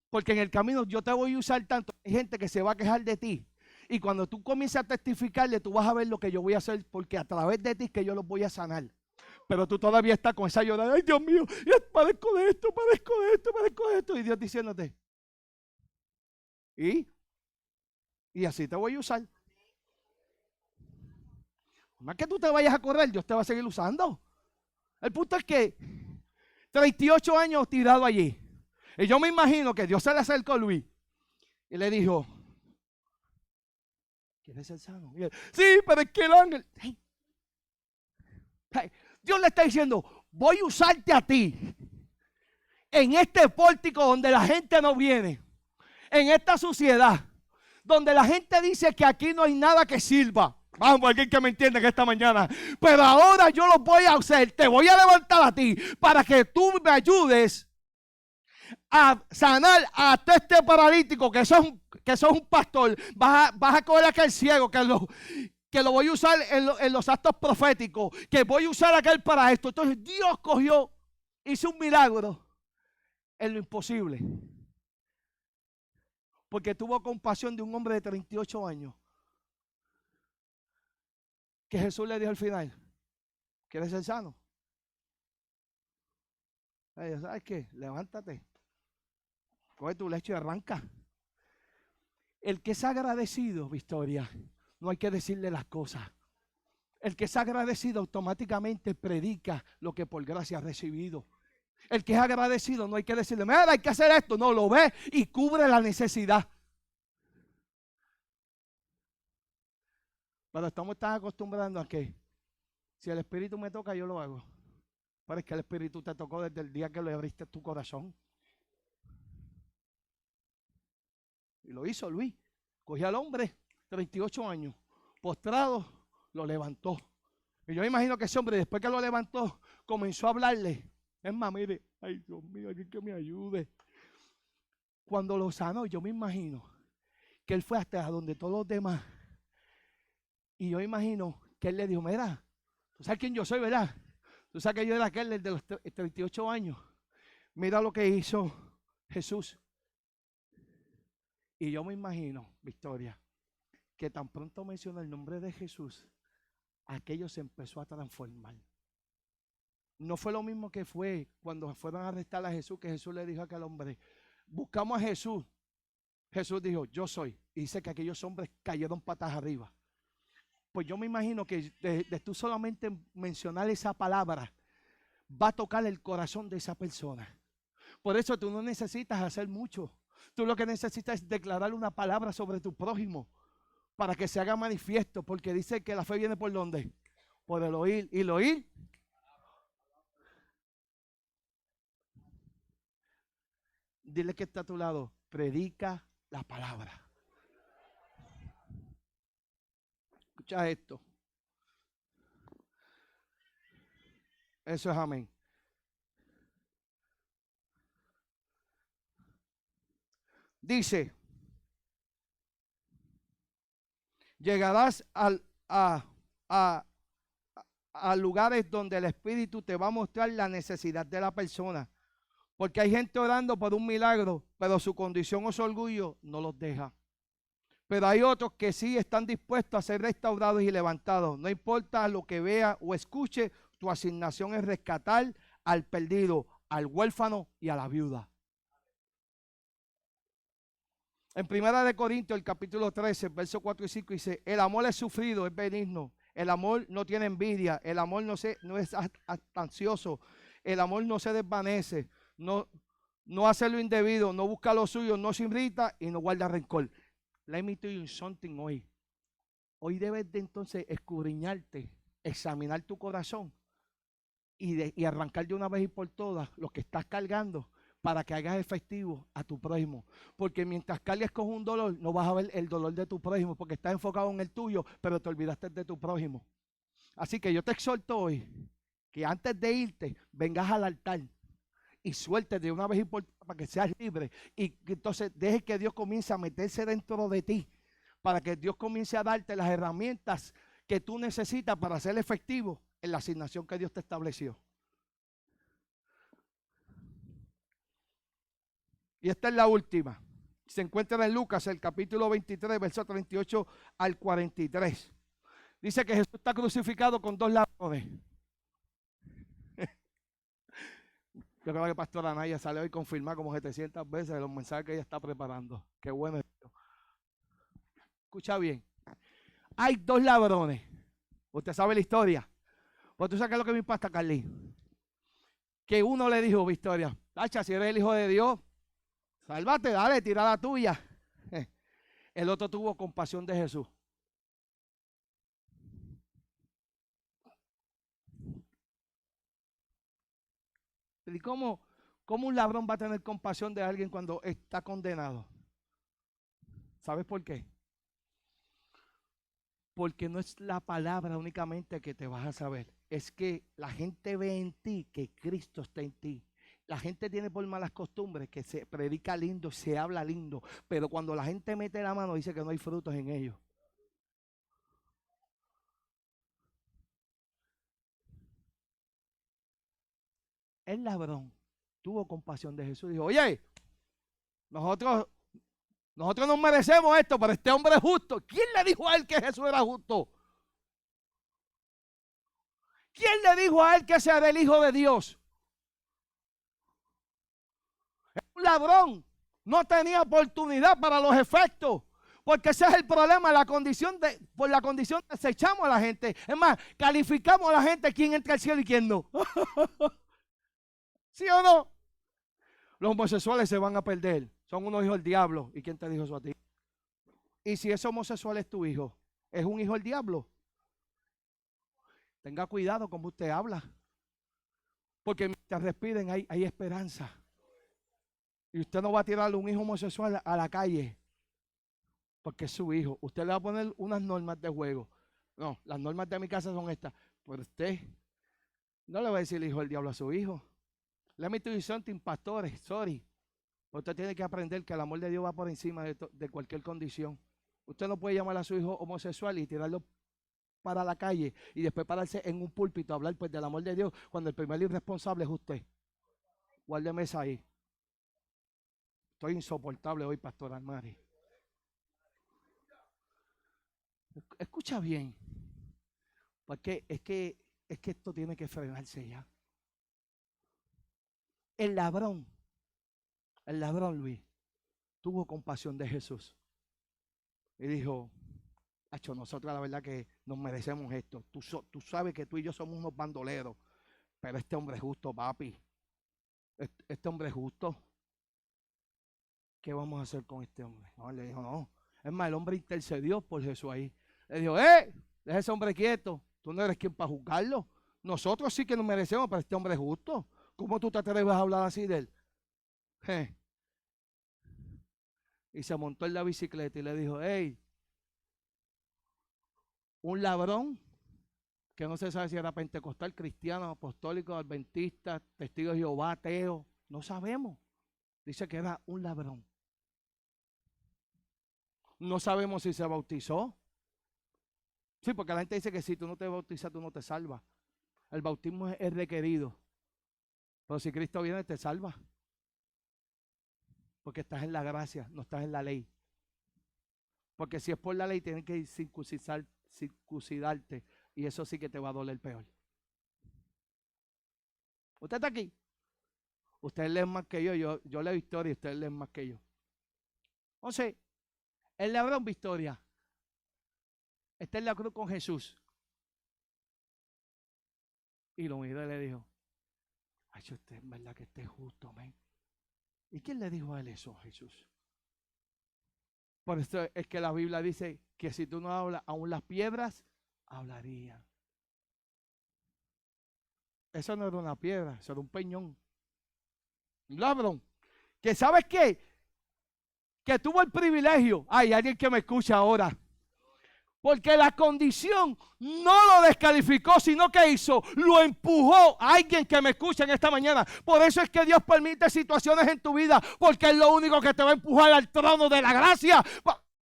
Porque en el camino yo te voy a usar tanto. Hay gente que se va a quejar de ti. Y cuando tú comiences a testificarle, tú vas a ver lo que yo voy a hacer. Porque a través de ti es que yo los voy a sanar. Pero tú todavía estás con esa llorada. Ay, Dios mío, padezco de esto, padezco de esto, padezco de esto. Y Dios diciéndote. Y así te voy a usar. Más que tú te vayas a correr, Dios te va a seguir usando. El punto es que 38 años tirado allí. Y yo me imagino que Dios se le acercó a Luis y le dijo, ¿quieres ser sano? Y él, sí, pero es que el ángel. Dios le está diciendo, voy a usarte a ti en este pórtico donde la gente no viene, en esta sociedad donde la gente dice que aquí no hay nada que sirva. Vamos, alguien que me entiende que esta mañana. Pero ahora yo lo voy a hacer. Te voy a levantar a ti para que tú me ayudes a sanar a este paralítico que sos un pastor. Vas a coger a aquel ciego que lo voy a usar en los actos proféticos. Que voy a usar a aquel para esto. Entonces Dios hizo un milagro en lo imposible. Porque tuvo compasión de un hombre de 38 años. Que Jesús le dijo al final, ¿quieres ser sano? ¿Sabes qué? Levántate, coge tu lecho y arranca. El que es agradecido, Victoria, no hay que decirle las cosas. El que es agradecido automáticamente predica lo que por gracia ha recibido. El que es agradecido no hay que decirle, mira, hay que hacer esto. No, lo ve y cubre la necesidad. Pero estamos tan acostumbrados a que si el Espíritu me toca, yo lo hago. Pero es que el Espíritu te tocó desde el día que le abriste tu corazón. Y lo hizo Luis. Cogió al hombre, 38 años, postrado, lo levantó. Y yo me imagino que ese hombre, después que lo levantó, comenzó a hablarle. Es más, mire, ay Dios mío, alguien que me ayude. Cuando lo sanó, yo me imagino que él fue hasta donde todos los demás. Y yo imagino que él le dijo, mira, tú sabes quién yo soy, ¿verdad? Tú sabes que yo era aquel de los 38 años. Mira lo que hizo Jesús. Y yo me imagino, Victoria, que tan pronto mencionó el nombre de Jesús, aquello se empezó a transformar. No fue lo mismo que fue cuando fueron a arrestar a Jesús, que Jesús le dijo a aquel hombre, buscamos a Jesús. Jesús dijo, yo soy. Y dice que aquellos hombres cayeron patas arriba. Pues yo me imagino que de tú solamente mencionar esa palabra, va a tocar el corazón de esa persona. Por eso tú no necesitas hacer mucho. Tú lo que necesitas es declarar una palabra sobre tu prójimo para que se haga manifiesto, porque dice que la fe viene por ¿dónde? Por el oír. ¿Y el oír? Dile que está a tu lado, predica la palabra. Escucha esto. Eso es amén. Dice, llegarás a lugares donde el Espíritu te va a mostrar la necesidad de la persona. Porque hay gente orando por un milagro, pero su condición o su orgullo no los deja. Pero hay otros que sí están dispuestos a ser restaurados y levantados. No importa lo que vea o escuche, tu asignación es rescatar al perdido, al huérfano y a la viuda. En 1 Corintios, el capítulo 13, versos 4 y 5 dice, el amor es sufrido, es benigno. El amor no tiene envidia. El amor no es ansioso. El amor no se desvanece. No hace lo indebido. No busca lo suyo. No se irrita y no guarda rencor. Let me tell you something hoy. Hoy debes de entonces escudriñarte, examinar tu corazón y arrancar de una vez y por todas lo que estás cargando para que hagas efectivo a tu prójimo. Porque mientras cargues con un dolor, no vas a ver el dolor de tu prójimo porque estás enfocado en el tuyo, pero te olvidaste de tu prójimo. Así que yo te exhorto hoy que antes de irte, vengas al altar y sueltes de una vez y por todas para que seas libre. Y que entonces deje que Dios comience a meterse dentro de ti para que Dios comience a darte las herramientas que tú necesitas para ser efectivo en la asignación que Dios te estableció. Y esta es la última. Se encuentra en Lucas, el capítulo 23, verso 38 al 43. Dice que Jesús está crucificado con dos ladrones. Yo creo que Pastora Anaya sale hoy a confirmar como 700 veces los mensajes que ella está preparando. Qué bueno esto. Escucha bien. Hay dos ladrones. Usted sabe la historia. Pues tú sabes qué es lo que me impacta, Carlín. Que uno le dijo, Victoria, tacha, si eres el hijo de Dios, sálvate, dale, tira la tuya. El otro tuvo compasión de Jesús. ¿Y cómo un ladrón va a tener compasión de alguien cuando está condenado? ¿Sabes por qué? Porque no es la palabra únicamente que te vas a saber. Es que la gente ve en ti que Cristo está en ti. La gente tiene por malas costumbres que se predica lindo, se habla lindo, pero cuando la gente mete la mano dice que no hay frutos en ellos. El ladrón tuvo compasión de Jesús y dijo, oye, nosotros no merecemos esto, pero este hombre es justo. ¿Quién le dijo a él que Jesús era justo? ¿Quién le dijo a él que ese era el Hijo de Dios? Un ladrón no tenía oportunidad para los efectos. Porque ese es el problema, por la condición desechamos a la gente. Es más, calificamos a la gente quién entra al cielo y quién no. ¿Sí o no? Los homosexuales se van a perder. Son unos hijos del diablo. ¿Y quién te dijo eso a ti? Y si ese homosexual es tu hijo, ¿es un hijo del diablo? Tenga cuidado como usted habla. Porque mientras respiren hay esperanza. Y usted no va a tirarle un hijo homosexual a la calle. Porque es su hijo. Usted le va a poner unas normas de juego. No, las normas de mi casa son estas. Pero usted no le va a decir el hijo del diablo a su hijo. Let me tell you something, pastores, sorry. Usted tiene que aprender que el amor de Dios va por encima de cualquier condición. Usted no puede llamar a su hijo homosexual y tirarlo para la calle y después pararse en un púlpito a hablar pues del amor de Dios cuando el primer irresponsable es usted. Guárdeme esa ahí. Estoy insoportable hoy, Pastor Almari. Escucha bien, porque es que esto tiene que frenarse ya. El ladrón Luis, tuvo compasión de Jesús y dijo: Acho, nosotros la verdad que nos merecemos esto. Tú sabes que tú y yo somos unos bandoleros, pero este hombre es justo, papi. Este hombre es justo. ¿Qué vamos a hacer con este hombre? No, le dijo, no. Es más, el hombre intercedió por Jesús ahí. Le dijo, deja ese hombre quieto. Tú no eres quien para juzgarlo. Nosotros sí que nos merecemos, pero este hombre es justo. ¿Cómo tú te atreves a hablar así de él? Y se montó en la bicicleta y le dijo, un ladrón, que no se sabe si era pentecostal, cristiano, apostólico, adventista, testigo de Jehová, ateo, no sabemos. Dice que era un ladrón. No sabemos si se bautizó. Sí, porque la gente dice que si tú no te bautizas, tú no te salvas. El bautismo es requerido. Pero si Cristo viene, te salva. Porque estás en la gracia, no estás en la ley. Porque si es por la ley, tienen que circuncidarte. Y eso sí que te va a doler peor. ¿Usted está aquí? Ustedes leen más que yo leo historia y ustedes leen más que yo. Entonces, él le habrá una victoria. Está en la cruz con Jesús. Y lo miró y le dijo, ay, usted es verdad que esté justo, amén. ¿Y quién le dijo a él eso, Jesús? Por eso es que la Biblia dice que si tú no hablas, aún las piedras hablarían. Eso no era una piedra, eso era un peñón. Un ladrón. Que ¿sabes qué? Que tuvo el privilegio. Hay alguien que me escucha ahora. Porque la condición no lo descalificó, sino que hizo, lo empujó. Alguien que me escucha en esta mañana. Por eso es que Dios permite situaciones en tu vida, porque es lo único que te va a empujar al trono de la gracia.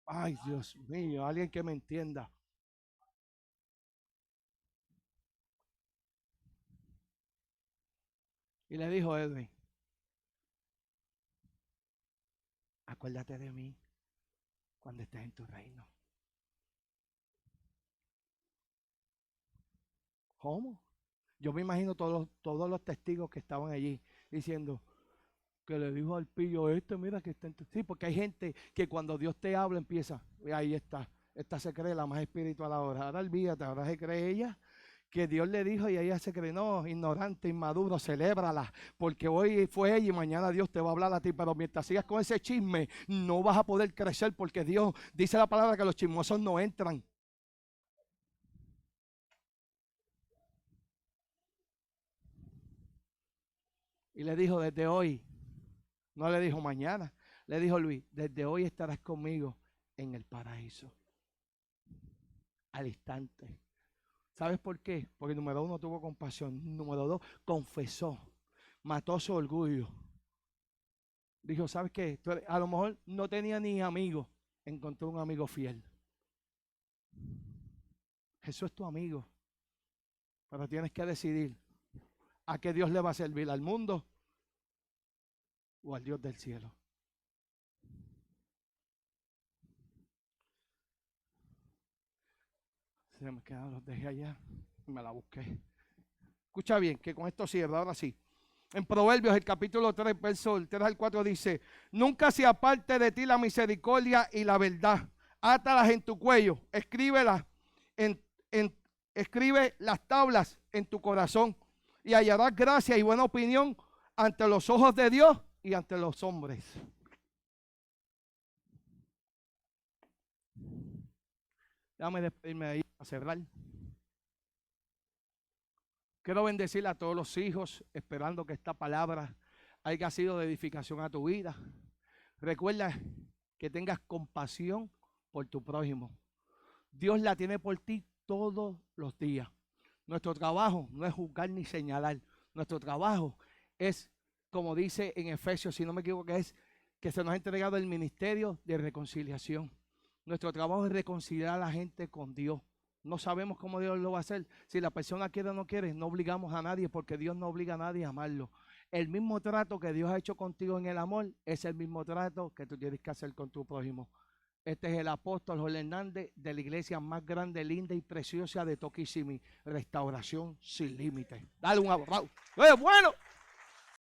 Ay, Dios mío, alguien que me entienda. Y le dijo Edwin, acuérdate de mí cuando estés en tu reino. ¿Cómo? Yo me imagino todos los testigos que estaban allí diciendo que le dijo al pillo mira que está en tu... Sí, porque hay gente que cuando Dios te habla empieza, ahí está, esta se cree la más espiritual ahora olvídate, ahora se cree ella que Dios le dijo y ella se cree, no, ignorante, inmaduro, celébrala, porque hoy fue ella y mañana Dios te va a hablar a ti, pero mientras sigas con ese chisme no vas a poder crecer porque Dios dice la palabra que los chismosos no entran. Y le dijo, desde hoy, no le dijo mañana, le dijo Luis, desde hoy estarás conmigo en el paraíso. Al instante. ¿Sabes por qué? Porque número uno tuvo compasión. Número dos, confesó. Mató su orgullo. Dijo, ¿sabes qué? A lo mejor no tenía ni amigo. Encontró un amigo fiel. Jesús es tu amigo. Pero tienes que decidir a qué Dios le va a servir, al mundo o al Dios del cielo. Se me quedaron, los dejé allá y me la busqué. Escucha bien, que con esto cierro, ahora sí. En Proverbios, el capítulo 3, verso 3 al 4 dice, nunca se aparte de ti la misericordia y la verdad. Átalas en tu cuello, escríbelas, escribe las tablas en tu corazón y hallarás gracia y buena opinión ante los ojos de Dios y ante los hombres. Déjame despedirme de ahí a cerrar. Quiero bendecir a todos los hijos, esperando que esta palabra haya sido de edificación a tu vida. Recuerda que tengas compasión por tu prójimo. Dios la tiene por ti todos los días. Nuestro trabajo no es juzgar ni señalar. Nuestro trabajo es, como dice en Efesios, si no me equivoco, es que se nos ha entregado el ministerio de reconciliación. Nuestro trabajo es reconciliar a la gente con Dios. No sabemos cómo Dios lo va a hacer. Si la persona quiere o no quiere, no obligamos a nadie, porque Dios no obliga a nadie a amarlo. El mismo trato que Dios ha hecho contigo en el amor es el mismo trato que tú tienes que hacer con tu prójimo. Este es el apóstol Joel Hernández de la iglesia más grande, linda y preciosa de Toquísimi, Restauración Sin Límites. Dale un abrazo. ¡Bueno!